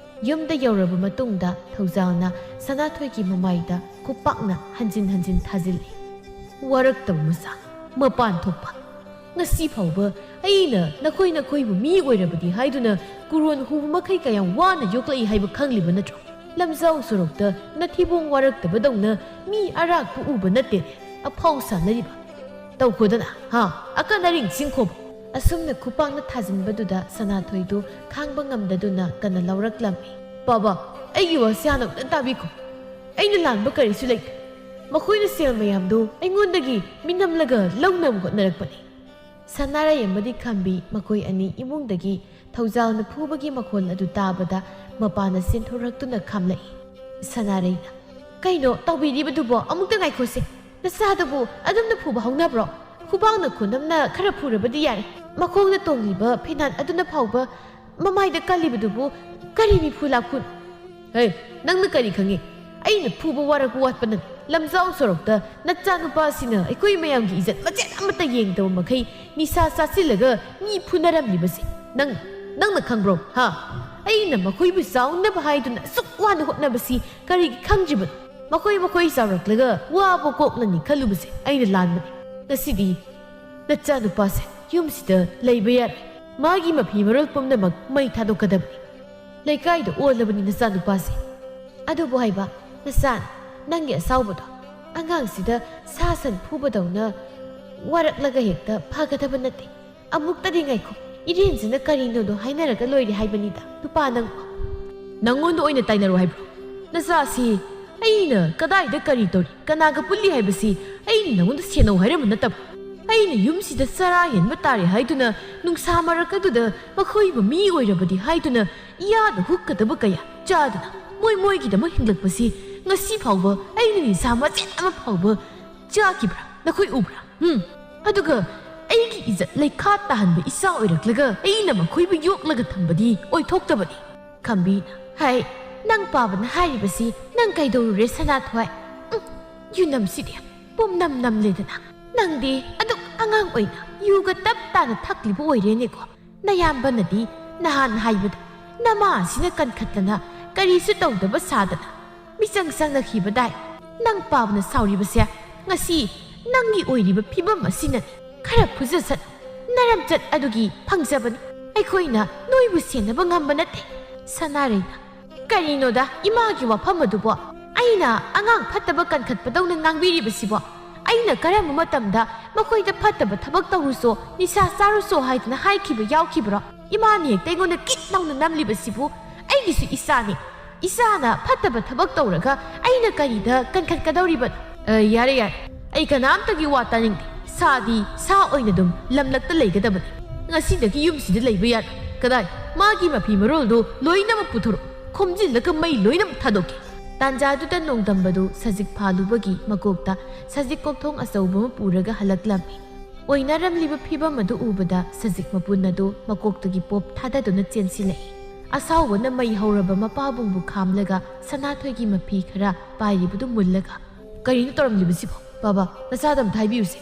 ꯌꯨꯝꯗ ꯌꯧꯔꯕ ꯃꯇꯨꯡꯗ ꯊꯧꯖꯥꯜꯅ ꯁꯅꯥꯊꯣꯏꯒꯤ ꯃꯃꯥꯏꯗ ꯈꯨꯄꯥꯛꯅ ꯍꯟꯖꯤꯟ ꯊꯥꯖꯤꯜꯂꯤ ꯋꯥꯔꯛꯇꯕ ꯃꯆꯥ ꯃꯄꯥꯟ ꯊꯣꯛꯄ ꯉꯁꯤ ꯐꯥꯎꯕ ꯑꯩꯅ ꯅꯈꯣꯏꯕꯨ ꯃꯤ ꯑꯣꯏꯔꯕꯗꯤ ꯍꯥꯏꯗꯨꯅ ꯀꯨꯔꯣꯟ ꯍꯨꯕ ꯃꯈꯩ ꯀꯌꯥꯝ ꯋꯥꯅ ꯌꯣꯛꯂꯛꯏ ꯍꯥꯏꯕ ꯈꯪꯂꯤꯕ ꯅꯠꯇ꯭ꯔꯣ ꯂꯝꯖꯥꯎ ꯁꯣꯔꯣꯛꯇ ꯅꯊꯤꯕꯣꯡ ꯋꯥꯔꯛꯇꯕꯗꯧꯅ ꯃꯤ ꯑꯔꯥꯛꯄ ꯎꯕ ꯅꯠꯇꯦꯅꯦ ꯑꯐꯥꯎ ꯁꯥꯟꯅꯔꯤꯕ ꯇꯧꯈꯣꯗꯅ ꯑꯀꯟ ꯑꯔꯤꯡ ꯆꯤꯡꯈꯣꯕ ꯑꯁꯨꯝꯅ ꯈꯨꯄꯥꯛꯅ ꯊꯥꯖꯤꯟꯕꯗꯨꯗ ꯁꯅꯥꯊꯣꯏꯗꯨ ꯈꯥꯡꯕ ꯉꯝꯗꯗꯨꯅ ꯀꯟꯅ ꯂꯧꯔꯛꯂꯝꯃꯤ ꯕꯥꯕꯥ ꯑꯩꯒꯤ ꯋꯥꯁꯦ ꯍꯥꯟꯅ ꯑꯃꯨꯛꯇ ꯇꯥꯕꯤꯈꯣ ꯑꯩꯅ ꯂꯥꯟꯕ ꯀꯔꯤꯁꯨ ꯂꯩꯇꯦ ꯃꯈꯣꯏꯅ ꯁꯦꯜ ꯃꯌꯥꯝꯗꯨ ꯑꯩꯉꯣꯟꯗꯒꯤ ꯃꯤꯅꯝꯂꯒ ꯂꯧꯅꯕ ꯍꯣꯠꯅꯔꯛꯄꯅꯤ ꯁꯅꯥꯔꯩ ꯑꯃꯗꯤ ꯈꯥꯝꯕꯤ ꯃꯈꯣꯏ ꯑꯅꯤ ꯏꯃꯨꯡꯗꯒꯤ ꯊꯧꯖꯥꯜꯅ ꯐꯨꯕꯒꯤ ꯃꯈꯣꯜ ꯑꯗꯨ ꯇꯥꯕꯗ ꯃꯄꯥꯅ ꯆꯦꯟꯊꯣꯔꯛꯇꯨꯅ ꯈꯥꯝꯂꯛꯏ ꯁꯅꯥꯔꯩꯅ ꯀꯩꯅꯣ ꯇꯧꯕꯤꯔꯤꯕꯗꯨꯕꯣ ꯑꯃꯨꯛꯇ ꯉꯥꯏꯈꯣꯁꯦ ꯅꯆꯥꯗꯨꯕꯨ ꯑꯗꯨꯝꯅ ꯐꯨꯕ ꯍꯧꯅꯕ꯭ꯔꯣ ꯈꯨꯕꯥꯛꯅ ꯈꯨꯅꯝꯅ ꯈꯔ ꯐꯨꯔꯕꯗꯤ ꯌꯥꯔꯦ ꯃꯈꯣꯡꯗ ꯇꯣꯡꯂꯤꯕ ꯐꯤꯅꯥꯟ ꯑꯗꯨꯅ ꯐꯥꯎꯕ ꯃꯃꯥꯏꯗ ꯀꯜꯂꯤꯕꯗꯨꯕꯨ ꯀꯔꯤ ꯃꯤꯐꯨ ꯂꯥꯛꯐꯨ ꯅꯪꯅ ꯀꯔꯤ ꯈꯪꯉꯤ ꯑꯩꯅ ꯐꯨꯕ ꯋꯥꯔꯛꯄ ꯋꯥꯠꯄꯅ ꯂꯝꯖꯥꯎ ꯁꯣꯔꯣꯛꯇ ꯅꯆꯥꯅꯨꯄꯥꯁꯤꯅ ꯑꯩꯈꯣꯏ ꯃꯌꯥꯝꯒꯤ ꯏꯖꯠ ꯃꯆꯦꯠ ꯑꯃꯠꯇ ꯌꯦꯡꯗꯕ ꯃꯈꯩ ꯅꯤꯁꯥ ꯆꯥꯁꯤꯜꯂꯒ ꯃꯤ ꯐꯨꯅꯔꯝꯂꯤꯕꯁꯦ ꯅꯪꯅ ꯈꯪꯕ꯭ꯔꯣ ꯑꯩꯅ ꯃꯈꯣꯏꯕꯨ ꯆꯥꯎꯅꯕ ꯍꯥꯏꯗꯨꯅ ꯑꯁꯨꯛ ꯋꯥꯅ ꯍꯣꯠꯅꯕꯁꯤ ꯀꯔꯤꯒꯤ ꯈꯪꯗ꯭ꯔꯤꯕꯅꯣ ꯃꯈꯣꯏ ꯆꯥꯎꯔꯛꯂꯒ ꯋꯥꯕ ꯀꯣꯛꯂꯅꯤ ꯈꯜꯂꯨꯕꯁꯦ ꯑꯩꯅ ꯂꯥꯟꯕꯅꯤ ꯉꯁꯤꯗꯤ ꯅꯆꯥꯅꯨꯄꯥꯁꯦ ꯌꯨꯝꯁꯤꯗ ꯂꯩꯕ ꯌꯥꯔꯦ ꯃꯥꯒꯤ ꯃꯐꯤ ꯃꯔꯣꯜ ꯄꯨꯝꯅꯃꯛ ꯃꯩ ꯊꯥꯗꯣꯛꯀꯗꯕꯅꯤ ꯂꯩꯀꯥꯏꯗ ꯑꯣꯜꯂꯕꯅꯤ ꯅꯆꯥꯅꯨꯄꯥꯁꯦ ꯑꯗꯨꯕꯨ ꯍꯥꯏꯕ ꯅꯆꯥꯅ ꯅꯪꯒꯤ ꯑꯁꯥꯎꯕꯗꯣ ꯑꯉꯥꯡꯁꯤꯗ ꯁꯥ ꯁꯟ ꯐꯨꯕꯗꯧꯅ ꯋꯥꯔꯛꯂꯒ ꯍꯦꯛꯇ ꯐꯒꯗꯕ ꯅꯠꯇꯦ ꯑꯃꯨꯛꯇꯗꯤ ꯉꯥꯏꯈꯣ ꯏꯔꯦꯟꯁꯤꯅ ꯀꯔꯤꯅꯣꯗꯣ ꯍꯥꯏꯅꯔꯒ ꯂꯣꯏꯔꯦ ꯍꯥꯏꯕꯅꯤꯗ ꯅꯨꯄꯥ ꯅꯪꯉꯣꯟꯗ ꯑꯣꯏꯅ ꯇꯥꯏꯅꯔꯣ ꯍꯥꯏꯕ꯭ꯔꯣ ꯅꯆꯥꯁꯤ ꯑꯩꯅ ꯀꯗꯥꯏꯗ ꯀꯔꯤ ꯇꯧꯔꯤ ꯀꯅꯥꯒ ꯄꯨꯜꯂꯤ ꯍꯥꯏꯕꯁꯤ ꯑꯩꯅ ꯅꯪꯉꯣꯟꯗ ꯁꯦꯟꯅꯧ ꯍꯥꯏꯔꯝꯕ ꯅꯠꯇꯕ ꯑꯩꯅ ꯌꯨꯝꯁꯤꯗ ꯆꯔꯥ ꯍꯦꯟꯕ ꯇꯥꯔꯦ ꯍꯥꯏꯗꯨꯅ ꯅꯨꯡꯁꯥ ꯃꯔꯛ ꯑꯗꯨꯗ ꯃꯈꯣꯏꯕꯨ ꯃꯤ ꯑꯣꯏꯔꯕꯗꯤ ꯍꯥꯏꯗꯨꯅ ꯏꯌꯥꯗ ꯍꯨꯛꯀꯗꯕ ꯀꯌꯥ ꯆꯥꯗꯨꯅ ꯃꯣꯏꯒꯤꯗꯃꯛ ꯍꯤꯡꯂꯛꯄꯁꯤ ꯉꯁꯤ ꯐꯥꯎꯕ ꯑꯩꯅ ꯅꯤꯁꯥ ꯃꯆꯦꯠ ꯑꯃ ꯐꯥꯎꯕ ꯆꯥꯈꯤꯕ꯭ꯔꯥ ꯅꯈꯣꯏ ꯎꯕ꯭ꯔꯥ ꯑꯗꯨꯒ ꯑꯩꯒꯤ ꯏꯖꯠ ꯂꯩꯈꯥ ꯇꯥꯍꯟꯕ ꯏꯆꯥ ꯑꯣꯏꯔꯛꯂꯒ ꯑꯩꯅ ꯃꯈꯣꯏꯕꯨ ꯌꯣꯛꯂꯒ ꯊꯝꯕꯗꯤ ꯑꯣꯏꯊꯣꯛꯇꯕꯅꯤ ꯈꯥꯝꯕꯤꯅ Hai nang pabana hairibasi nang kaidorure Sanathoi yunamsidi pum nam ledana nangdi aduk angang oina yuga tap tana thaklibu oirene ko nayambanadi nahan haibada nama sina kankhatlana karisu tawdaba sadana misang sangna khibadai nang pabana sauribase ngasi nangi oiriba phibam asinani khara phujasat naramchat adugi phangjabani aikhoina noibu senaba ngamba nate Sanareina karinoda imagi wafam adubo aina angang phattaba kankhatpadawna ngangbiribasibo aina karam matamda makoida phattaba thabak tawruso nisa saruso haidna haikhiba yaukibro imani hektaigona kit nawna namlibasibu aigisu isani isana phattaba thabak tawraga aina karida kankhatkadawriba yare ai kanamtagi wataning sadi sa oina dum lamlakta leigadabani ngasidagi yumsida leiba yar kadai magi mafi maroldo loinama puthoro khomjilaka mai loinam thadoki tanjaduda nongdambadu sajik phalubagi makokta sajik kokthong asauba puraga halaklami oinaramliba phibam adu ubada sajik mapunadu makoktagi pop thadaduna chensilai asawna mai hauraba mapabungbu khamlaga Sanathoigi mapi khara pairibudu mullaga karina toramlibasibo baba nasadam thaibiuse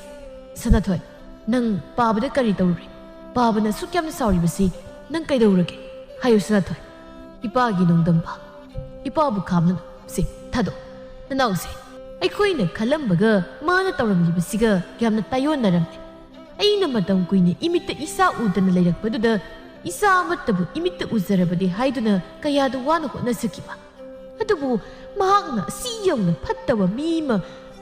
Sanathoi nang pabada kari tawri pabana sukyam sauribasi nang kaidawrage hayu Sanathoi ipagi nongdamba ipabu khamlana se thado nanause aikhoina khalambaga mana tawramlibasiga yamna tayonaramne aina matam kuine imitta isa udana leirakpaduda isa amattabu imitta uzarabadi haiduna kayadu wana hotna sakiba adubu mahakna siyawna phattawa mima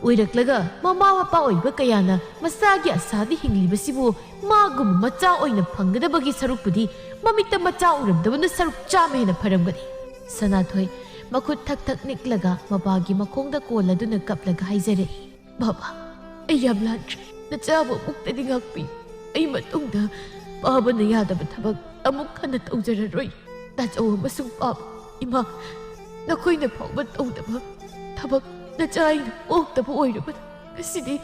oiraklaga mama mapa oiba kayana masagi asadi hinglibasibu magum macha oina phanggadabagi sarukpudi mamitta macha uramdabana saruk chamena pharamgani Sanathoi makhut thak thak niklaga mapagi makhongda koladuna kaplaga haijare baba ayam lanch nachabu muktadi ngakpi ai matungda babana yadaba thabak amuk khana tawjararoi tachaw masung pap ima nakoina phawba tawdaba thabak nachaina oktaba oiraba kasidi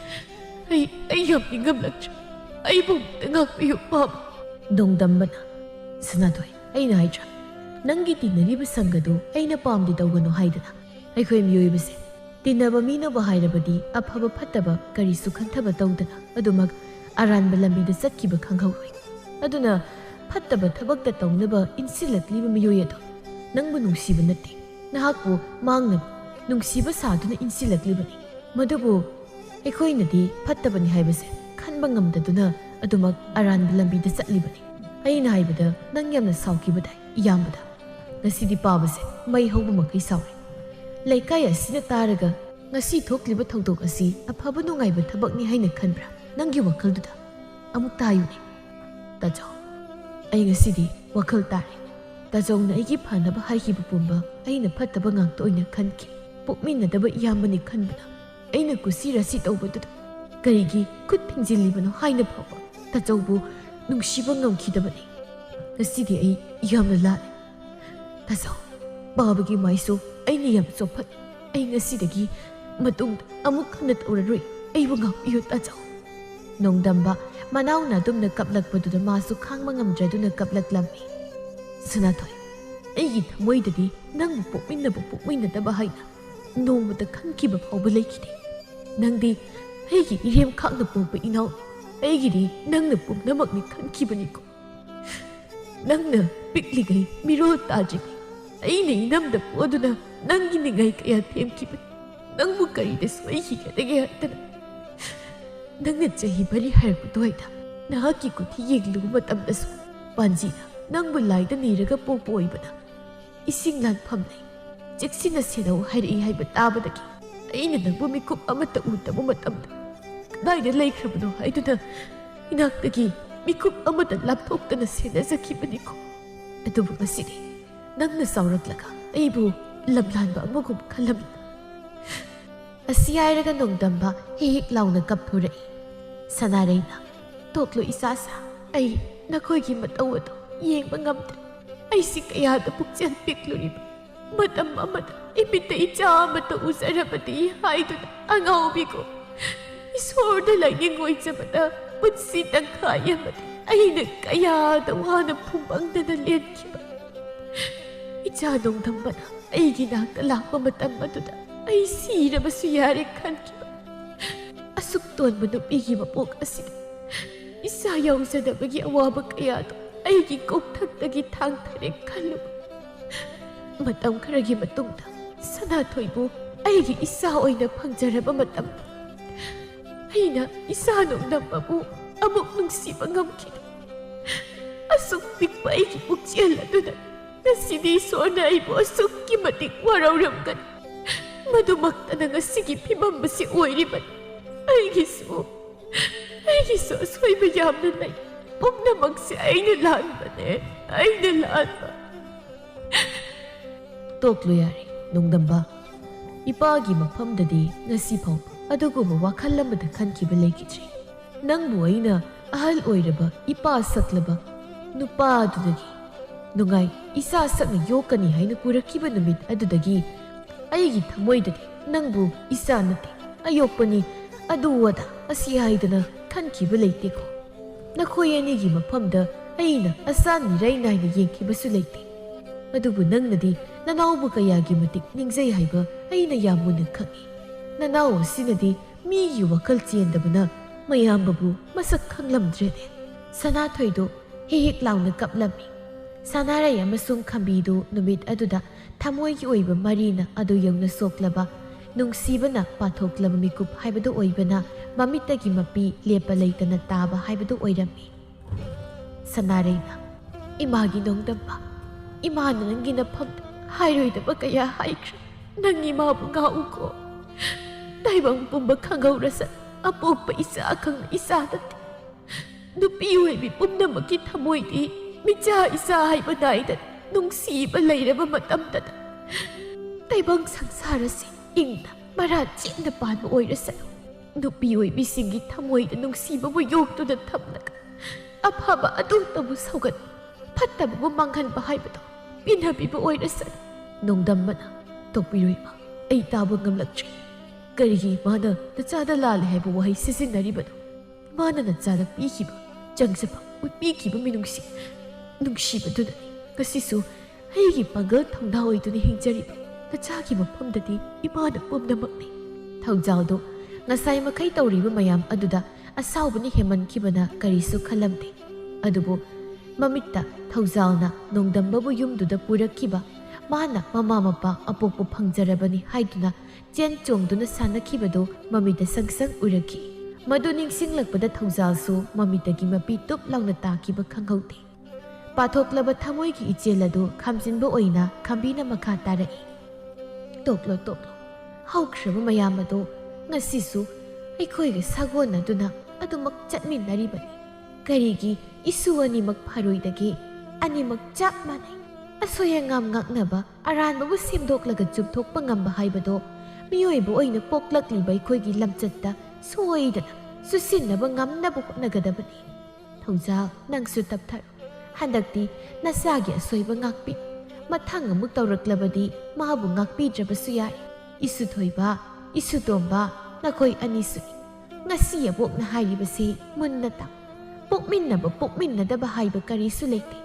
ai yam ningamlach ai bum ngakpi bab dongdambana Sanathoi aina haija nangi tinariba sangadu aina pamdi tawgano haidana aikhoi miyoibase tinaba minaba hairabadi aphaba phattaba karisu khanthaba tawdana adumak aranba lambida chatkiba khanghauroi aduna phattaba thabakta tawnaba insilakliba miyoyado nangbu nungsiba natte nahakbu mangna nungsiba saduna insilaklibani madubu aikhoinadi phattabani haibase khanba ngamdaduna adumak aranba lambida chatlibani aina haibada nang yamna saukibadai iyambada ngasidi pabase mai hauba makai sauri laikai asina taraga ngasi thokliba thongdok asi aphaba nungaiba thabakni haina khanbra nangi wakhalduda amuk tayuni tajaw ai ngasidi wakhal tare tajawna aigi phanaba haihiba pumba aina phattaba ngangto oina khanki pukminadaba iyambani khanbana aina kusi rasi tawbaduda karigi khut thingzilibano haina phaba tajawbu nungsiba ngamkhidabani ngasidi ai iyamna lale tajaw babagi maiso aina yam chophat ai ngasidagi matung amuk khana tawraroi aibu ngakpiyo tajaw nongdamba manauna dumna kaplakpaduda masu khangma ngamdraduna kaplaklami Sanathoi aigi thamoidadi nangbu pokminadaba haina nongmata khankiba phawba leikide nangdi aigi irem khakna pokpa inaw aigidi nangna pumnamakni khankibaniko nangna pikligai mirol tajigi aina inamda poduna nangi nigai kaya themkibani nangbu karida soihigadage hatana nangna chahi bari harpudu haida nahaki kuthi yeglu matamdasu panjina nangbu laida niraga pokpo oibana ising lanpham lai cheksina senau hairi haiba tabadagi aina nangbu mikup amata utaba matamda kadaida laikhrabano haiduna inaktagi mikup amata lapthoktana senajakibaniko adubu ngasidi nangna sauraklaga aibu lamlanba amagum khalamna asiyairaga nongdamba hik launa kapthurai Sanareina toklo isasa ai nakhoigi matawado yengba ngamdre ai sikayada pukchan pikluriba matam amada ibita icha amata uzarabadi haiduna angawbigo isorda lainingoi jabada putsi tangkhaya mati aina kayada wana phumangdana lenkiba ꯏꯆꯥ ꯅꯣꯡꯗꯝꯕꯅ ꯑꯩꯒꯤ ꯅꯥꯛꯇ ꯂꯥꯛꯄ ꯃꯇꯝ ꯑꯗꯨꯗ ꯑꯩ ꯁꯤꯔꯕꯁꯨ ꯌꯥꯔꯦ ꯈꯟꯈꯤꯕ ꯑꯁꯨꯛ ꯇꯣꯟꯕ ꯅꯨꯄꯤꯒꯤ ꯃꯄꯣꯛ ꯑꯁꯤꯗ ꯏꯆꯥ ꯌꯥꯎꯖꯗꯕꯒꯤ ꯑꯋꯥꯕ ꯀꯌꯥꯗꯣ ꯑꯩꯒꯤ ꯀꯣꯛꯊꯛꯇꯒꯤ ꯊꯥꯡꯊꯔꯦ ꯈꯜꯂꯨꯕ ꯃꯇꯝ ꯈꯔꯒꯤ ꯃꯇꯨꯡꯗ ꯁꯅꯥꯊꯣꯏꯕꯨ ꯑꯩꯒꯤ ꯏꯆꯥ ꯑꯣꯏꯅ ꯐꯪꯖꯔꯕ ꯃꯇꯝꯗ ꯑꯩꯅ ꯏꯆꯥ ꯅꯣꯡꯗꯝꯕꯕꯨ ꯑꯃꯨꯛ ꯅꯨꯡꯁꯤꯕ ꯉꯝꯈꯤꯗꯦ ꯑꯁꯨꯛ ꯄꯤꯛꯄ ꯑꯩꯒꯤ ꯄꯨꯛꯆꯦꯜ ꯑꯗꯨꯅ ꯉꯁꯤꯗꯤ ꯏꯁꯣꯔꯅ ꯑꯩꯕꯨ ꯑꯁꯨꯛꯀꯤ ꯃꯇꯤꯛ ꯋꯥꯔꯧꯔꯝꯒꯅꯤ ꯃꯗꯨꯃꯛꯇꯅ ꯉꯁꯤꯒꯤ ꯐꯤꯕꯝ ꯑꯁꯤ ꯑꯣꯏꯔꯤꯕꯅꯤ ꯑꯩꯒꯤꯁꯨ ꯑꯁꯣꯏꯕ ꯌꯥꯝꯅ ꯂꯩ ꯄꯨꯝꯅꯃꯛꯁꯦ ꯑꯩꯅ ꯂꯥꯟꯕ ꯇꯣꯛꯂꯣ ꯌꯥꯔꯦ ꯅꯣꯡꯗꯝꯕ ꯏꯄꯥꯒꯤ ꯃꯐꯝꯗꯗꯤ ꯉꯁꯤ ꯐꯥꯎꯕ ꯑꯗꯨꯒꯨꯝꯕ ꯋꯥꯈꯜ ꯑꯃꯗ ꯈꯟꯈꯤꯕ ꯂꯩꯈꯤꯗ꯭ꯔꯤ ꯅꯪꯕꯨ ꯑꯩꯅ ꯑꯍꯜ ꯑꯣꯏꯔꯕ ꯏꯄꯥ ꯁꯛꯂꯕ ꯅꯨꯄꯥꯗꯨꯗꯒꯤ ꯅꯨꯡꯉꯥꯏ ꯏꯆꯥ ꯁꯛꯅ ꯌꯣꯛꯀꯅꯤ ꯍꯥꯏꯅ ꯄꯨꯔꯛꯈꯤꯕ ꯅꯨꯃꯤꯠ ꯑꯗꯨꯗꯒꯤ ꯑꯩꯒꯤ ꯊꯃꯣꯏꯗꯗꯤ ꯅꯪꯕꯨ ꯏꯆꯥ ꯅꯠꯇꯦ ꯑꯌꯣꯛꯄꯅꯤ ꯑꯗꯨ ꯑꯗꯥ ꯑꯁꯤ ꯍꯥꯏꯗꯅ ꯈꯟꯈꯤꯕ ꯂꯩꯇꯦꯀꯣ ꯅꯈꯣꯏ ꯑꯅꯤꯒꯤ ꯃꯐꯝꯗ ꯑꯩꯅ ꯑꯁꯥ ꯅꯤꯔꯩ ꯅꯥꯏꯅ ꯌꯦꯡꯈꯤꯕꯁꯨ ꯂꯩꯇꯦ ꯑꯗꯨꯕꯨ ꯅꯪꯅꯗꯤ ꯅꯅꯥꯎꯕꯨ ꯀꯌꯥꯒꯤ ꯃꯇꯤꯛ ꯅꯤꯡꯖꯩ ꯍꯥꯏꯕ ꯑꯩꯅ ꯌꯥꯝ ꯃꯨꯟꯅ ꯈꯪꯏ ꯅꯅꯥꯎ ꯑꯁꯤꯅꯗꯤ ꯃꯤꯒꯤ ꯋꯥꯈꯜ ꯆꯦꯟꯗꯕꯅ ꯃꯌꯥꯝꯕꯕꯨ ꯃꯁꯛ ꯈꯪꯂꯝꯗ꯭ꯔꯦꯅꯦ ꯁꯅꯥꯊꯣꯏꯗꯨ ꯍꯦꯛ ꯂꯥꯎꯅ ꯀꯞꯂꯝꯃꯤ ꯁꯅꯥꯔꯩ ꯑꯃꯁꯨꯡ ꯈꯝꯕꯤꯗꯨ ꯅꯨꯃꯤꯠ ꯑꯗꯨꯗ ꯊꯃꯣꯏꯒꯤ ꯑꯣꯏꯕ ꯃꯔꯤꯅ ꯑꯗꯨ ꯌꯧꯅ ꯁꯣꯛꯂꯕ ꯅꯨꯡꯁꯤꯕꯅ ꯄꯥꯊꯣꯛꯂꯕ ꯃꯤꯀꯨꯞ ꯍꯥꯏꯕꯗꯨ ꯑꯣꯏꯕꯅ ꯃꯃꯤꯠꯇꯒꯤ ꯃꯄꯤ ꯂꯦꯞꯄ ꯂꯩꯇꯅ ꯇꯥꯕ ꯍꯥꯏꯕꯗꯨ ꯑꯣꯏꯔꯝꯃꯤ ꯁꯅꯥꯔꯩꯅ ꯏꯃꯥꯒꯤ ꯅꯣꯡꯗꯝꯕ ꯏꯃꯥꯅ ꯅꯪꯒꯤ ꯅꯐꯝꯗ ꯍꯥꯏꯔꯣꯏꯗꯕ ꯀꯌꯥ ꯍꯥꯏꯈ꯭ꯔꯦ ꯅꯪ ꯏꯃꯥꯕꯨ ꯉꯥꯛꯎꯀꯣ ꯇꯥꯏꯕꯪ ꯄꯨꯝꯕ ꯈꯪꯍꯧꯔꯁ ꯑꯄꯣꯛꯄ ꯏꯆꯥ ꯈꯪꯅ ꯏꯆꯥ ꯅꯠꯇꯦ ꯅꯨꯄꯤ ꯑꯣꯏꯕꯤ ꯄꯨꯝꯅꯃꯛꯀꯤ ꯊꯃꯣꯏꯗꯤ ꯃꯤꯆꯥ ꯏꯆꯥ ꯍꯥꯏꯕ ꯅꯥꯏꯗꯅ ꯅꯨꯡꯁꯤꯕ ꯂꯩꯔꯕ ꯃꯇꯝꯗꯗ ꯇꯥꯏꯕꯪ ꯁꯪꯁꯥꯔ ꯑꯁꯤ ꯏꯪꯅ ꯃꯔꯥ ꯆꯦꯠꯅ ꯄꯥꯟꯕ ꯑꯣꯏꯔꯁꯅꯨ ꯅꯨꯄꯤ ꯑꯣꯏꯕꯤꯁꯤꯡꯒꯤ ꯊꯃꯣꯏꯗ ꯅꯨꯡꯁꯤꯕꯕꯨ ꯌꯣꯛꯇꯨꯅ ꯊꯝꯂꯒ ꯑꯐꯕ ꯑꯗꯨꯇꯕꯨ ꯁꯧꯒꯠ ꯐꯠꯇꯕꯕꯨ ꯃꯥꯡꯍꯟꯕ ꯍꯥꯏꯕꯗꯣ ꯄꯤꯅꯕꯤꯕ ꯑꯣꯏꯔꯁꯅꯨ ꯅꯣꯡꯗꯝꯕꯅ ꯇꯣꯛꯄꯤꯔꯣꯏꯃ ꯑꯩ ꯇꯥꯕ ꯉꯝꯂꯛꯇ꯭ꯔꯦ ꯀꯔꯤꯒꯤ ꯏꯃꯥꯅ ꯅꯆꯥꯗ ꯂꯥꯜꯂꯦ ꯍꯥꯏꯕ ꯋꯥꯍꯩ ꯁꯤꯖꯤꯟꯅꯔꯤꯕꯅꯣ ꯏꯃꯥꯅ ꯅꯆꯥꯗ ꯄꯤꯈꯤꯕ ꯆꯪꯖꯕ ꯎꯠꯄꯤꯈꯤꯕ ꯃꯤꯅꯨꯡꯁꯤ ꯅꯨꯡꯁꯤꯕꯗꯨꯅꯅꯤ ꯉꯁꯤꯁꯨ ꯑꯩꯒꯤ ꯄꯥꯡꯒꯜ ꯊꯧꯅꯥ ꯑꯣꯏꯗꯨꯅ ꯍꯤꯡꯖꯔꯤꯕ ꯅꯆꯥꯒꯤ ꯃꯐꯝꯗꯗꯤ ꯏꯃꯥꯅ ꯄꯨꯝꯅꯃꯛꯅꯤ ꯊꯧꯖꯥꯜꯗꯨ ꯉꯁꯥꯏ ꯃꯈꯩ ꯇꯧꯔꯤꯕ ꯃꯌꯥꯝ ꯑꯗꯨꯗ ꯑꯁꯥꯎꯕꯅ ꯍꯦꯃꯟꯈꯤꯕꯅ ꯀꯔꯤꯁꯨ ꯈꯜꯂꯝꯗꯦ ꯑꯗꯨꯕꯨ ꯃꯃꯤꯠꯇ ꯊꯧꯖꯥꯜꯅ ꯅꯣꯡꯗꯝꯕꯕꯨ ꯌꯨꯝꯗꯨꯗ ꯄꯨꯔꯛꯈꯤꯕ ꯃꯥꯅ ꯃꯃꯥ ꯃꯄꯥ ꯑꯄꯣꯛꯄ ꯐꯪꯖꯔꯕꯅꯤ ꯍꯥꯏꯗꯨꯅ ꯆꯦꯟ ꯆꯣꯡꯗꯨꯅ ꯁꯥꯟꯅꯈꯤꯕꯗꯨ ꯃꯃꯤꯠꯇ ꯁꯪꯁꯪ ꯎꯔꯛꯈꯤ ꯃꯗꯨ ꯅꯤꯡꯁꯤꯡꯂꯛꯄꯗ ꯊꯧꯖꯥꯜꯁꯨ ꯃꯃꯤꯠꯇꯒꯤ ꯃꯄꯤ ꯇꯨꯞ ꯂꯥꯎꯅ ꯇꯥꯈꯤꯕ ꯈꯪꯍꯧꯗꯦ ꯄꯥꯊꯣꯛꯂꯕ ꯊꯃꯣꯏꯒꯤ ꯏꯆꯦꯜ ꯑꯗꯨ ꯈꯥꯝꯖꯤꯟꯕ ꯑꯣꯏꯅ ꯈꯝꯕꯤꯅ ꯃꯈꯥ ꯇꯥꯔꯛꯏ ꯇꯣꯛꯂꯣ ꯍꯧꯈ꯭ꯔꯕ ꯃꯌꯥꯝ ꯑꯗꯣ ꯉꯁꯤꯁꯨ ꯑꯩꯈꯣꯏꯒ ꯁꯥꯒꯣꯟꯅꯗꯨꯅ ꯑꯗꯨꯃꯛ ꯆꯠꯃꯤꯟꯅꯔꯤꯕꯅꯤ ꯀꯔꯤꯒꯤ ꯏꯁꯨ ꯑꯅꯤꯃꯛ ꯐꯔꯣꯏꯗꯒꯦ ꯑꯅꯤꯃꯛ ꯆꯞ ꯃꯥꯟꯅꯩ ꯑꯁꯣꯏ ꯑꯉꯥꯝ ꯉꯥꯛꯅꯕ ꯑꯔꯥꯟꯕꯕꯨ ꯁꯦꯝꯗꯣꯛꯂꯒ ꯆꯨꯝꯊꯣꯛꯄ ꯉꯝꯕ ꯍꯥꯏꯕꯗꯣ ꯃꯤꯑꯣꯏꯕ ꯑꯣꯏꯅ ꯄꯣꯛꯂꯛꯂꯤꯕ ꯑꯩꯈꯣꯏꯒꯤ ꯂꯝꯆꯠꯇ ꯁꯣꯏꯗꯅ ꯆꯨꯁꯤꯟꯅꯕ ꯉꯝꯅꯕ ꯍꯣꯠꯅꯒꯗꯕꯅꯤ ꯊꯧꯖꯥꯜ ꯅꯪꯁꯨ ꯇꯞꯊꯔꯣ ꯍꯟꯗꯛꯇꯤ ꯅꯆꯥꯒꯤ ꯑꯁꯣꯏꯕ ꯉꯥꯛꯄꯤ ꯃꯊꯪ ꯑꯃꯨꯛ ꯇꯧꯔꯛꯂꯕꯗꯤ ꯃꯥꯕꯨ ꯉꯥꯛꯄꯤꯗ꯭ꯔꯕꯁꯨ ꯌꯥꯏ ꯏꯁꯨ ꯊꯣꯏꯕ ꯏꯁꯨ ꯇꯣꯝꯕ ꯅꯈꯣꯏ ꯑꯅꯤꯁꯨꯅꯤ ꯉꯁꯤ ꯑꯕꯣꯛꯅ ꯍꯥꯏꯔꯤꯕꯁꯤ ꯃꯨꯟꯅ ꯇꯥꯎ ꯄꯣꯛꯃꯤꯟꯅꯕ ꯄꯣꯛꯃꯤꯟꯅꯗꯕ ꯍꯥꯏꯕ ꯀꯔꯤꯁꯨ ꯂꯩꯇꯦ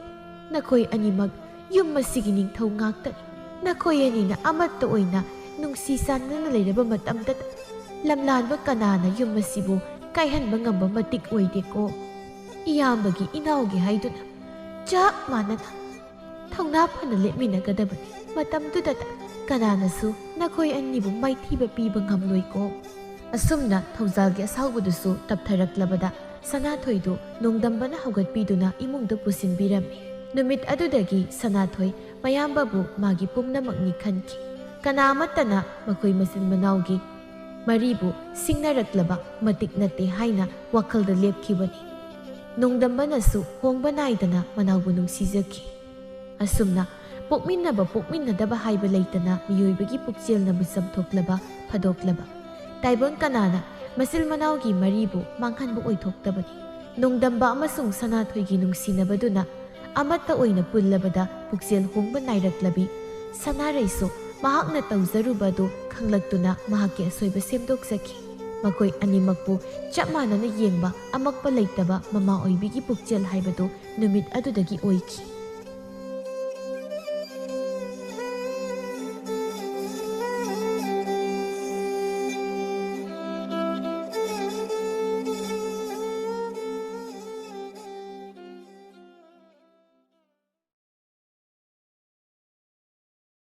ꯅꯈꯣꯏ ꯑꯅꯤꯃꯛ ꯌꯨꯝ ꯑꯁꯤꯒꯤ ꯅꯤꯡꯊꯧ ꯉꯥꯛꯇꯅꯤ ꯅꯈꯣꯏ ꯑꯅꯤꯅ ꯑꯃꯠꯇ ꯑꯣꯏꯅ ꯅꯨꯡꯁꯤ ꯆꯥꯟꯅꯅ ꯂꯩꯔꯕ ꯃꯇꯝꯗꯗ ꯂꯝꯂꯥꯟꯕ ꯀꯅꯥꯅ ꯌꯨꯝ ꯑꯁꯤꯕꯨ ꯀꯥꯏꯍꯟꯕ ꯉꯝꯕ ꯃꯇꯤꯛ ꯑꯣꯏꯗꯦꯀꯣ ꯏꯌꯥꯝꯕꯒꯤ ꯏꯅꯥꯎꯒꯤ ꯍꯥꯏꯗꯨꯅ ꯆꯞ ꯃꯥꯟꯅꯅ ꯊꯧꯅꯥ ꯐꯅ ꯂꯦꯞꯃꯤꯟꯅꯒꯗꯕꯅꯤ ꯃꯇꯝꯗꯨꯗ ꯀꯅꯥꯅꯁꯨ ꯅꯈꯣꯏ ꯑꯅꯤꯕꯨ ꯃꯥꯏꯊꯤꯕ ꯄꯤꯕ ꯉꯝꯂꯣꯏꯀꯣ ꯑꯁꯨꯝꯅ ꯊꯧꯖꯥꯜꯒꯤ ꯑꯁꯥꯎꯕꯗꯨꯁꯨ ꯇꯞꯊꯔꯛꯂꯕꯗ ꯁꯅꯥꯊꯣꯏꯗꯨ ꯅꯣꯡꯗꯝꯕꯅ ꯍꯧꯒꯠꯄꯤꯗꯨꯅ ꯏꯃꯨꯡꯗ ꯄꯨꯁꯤꯟꯕꯤꯔꯝꯃꯤ ꯅꯨꯃꯤꯠ ꯑꯗꯨꯗꯒꯤ ꯁꯅꯥꯊꯣꯏ ꯃꯌꯥꯝꯕꯕꯨ ꯃꯥꯒꯤ ꯄꯨꯝꯅꯃꯛꯅꯤ ꯈꯟꯈꯤ ꯀꯅꯥ ꯑꯃꯠꯇꯅ ꯃꯈꯣꯏ ꯃꯆꯤꯟ ꯃꯅꯥꯎꯒꯤ ꯃꯔꯤꯕꯨ ꯁꯤꯡꯅꯔꯛꯂꯕ ꯃꯇꯤꯛ ꯅꯠꯇꯦ ꯍꯥꯏꯅ ꯋꯥꯈꯜꯗ ꯂꯦꯞꯈꯤꯕꯅꯤ ꯅꯣꯡꯗꯝꯕꯅꯁꯨ ꯍꯣꯡꯕ ꯅꯥꯏꯗꯅ ꯃꯅꯥꯎꯕꯨ ꯅꯨꯡꯁꯤꯖꯈꯤ ꯑꯁꯨꯝꯅ ꯄꯣꯛꯃꯤꯟꯅꯕ ꯄꯣꯛꯃꯤꯟꯅꯗꯕ ꯍꯥꯏꯕ ꯂꯩꯇꯅ ꯃꯤꯑꯣꯏꯕꯒꯤ ꯄꯨꯛꯆꯦꯜꯅꯕꯨ ꯆꯝꯊꯣꯛꯂꯕ ꯐꯥꯗꯣꯛꯂꯕ ꯇꯥꯏꯕꯪ ꯀꯅꯥꯅ ꯃꯆꯤꯜ ꯃꯅꯥꯎꯒꯤ ꯃꯔꯤꯕꯨ ꯃꯥꯡꯍꯟꯕ ꯑꯣꯏꯊꯣꯛꯇꯕꯅꯤ ꯅꯣꯡꯗꯝꯕ ꯑꯃꯁꯨꯡ ꯁꯅꯥꯊꯣꯏꯒꯤ ꯅꯨꯡꯁꯤꯅꯕꯗꯨꯅ ꯑꯃꯠꯇ ꯑꯣꯏꯅ ꯄꯨꯜꯂꯕꯗ ꯄꯨꯛꯆꯦꯜ ꯍꯣꯡꯕ ꯅꯥꯏꯔꯛꯂꯕꯤ ꯁꯅꯥꯔꯩꯁꯨ ꯃꯍꯥꯛꯅ ꯇꯧꯖꯔꯨꯕ ꯑꯗꯨ ꯈꯪꯂꯛꯇꯨꯅ ꯃꯍꯥꯛꯀꯤ ꯑꯁꯣꯏꯕ ꯁꯦꯝꯗꯣꯛꯆꯈꯤ ꯃꯈꯣꯏ ꯑꯅꯤꯃꯛꯄꯨ ꯆꯞ ꯃꯥꯟꯅꯅ ꯌꯦꯡꯕ ꯑꯃꯛꯄ ꯂꯩꯇꯕ ꯃꯃꯥ ꯑꯣꯏꯕꯤꯒꯤ ꯄꯨꯛꯆꯦꯜ ꯍꯥꯏꯕꯗꯨ ꯅꯨꯃꯤꯠ ꯑꯗꯨꯗꯒꯤ ꯑꯣꯏꯈꯤ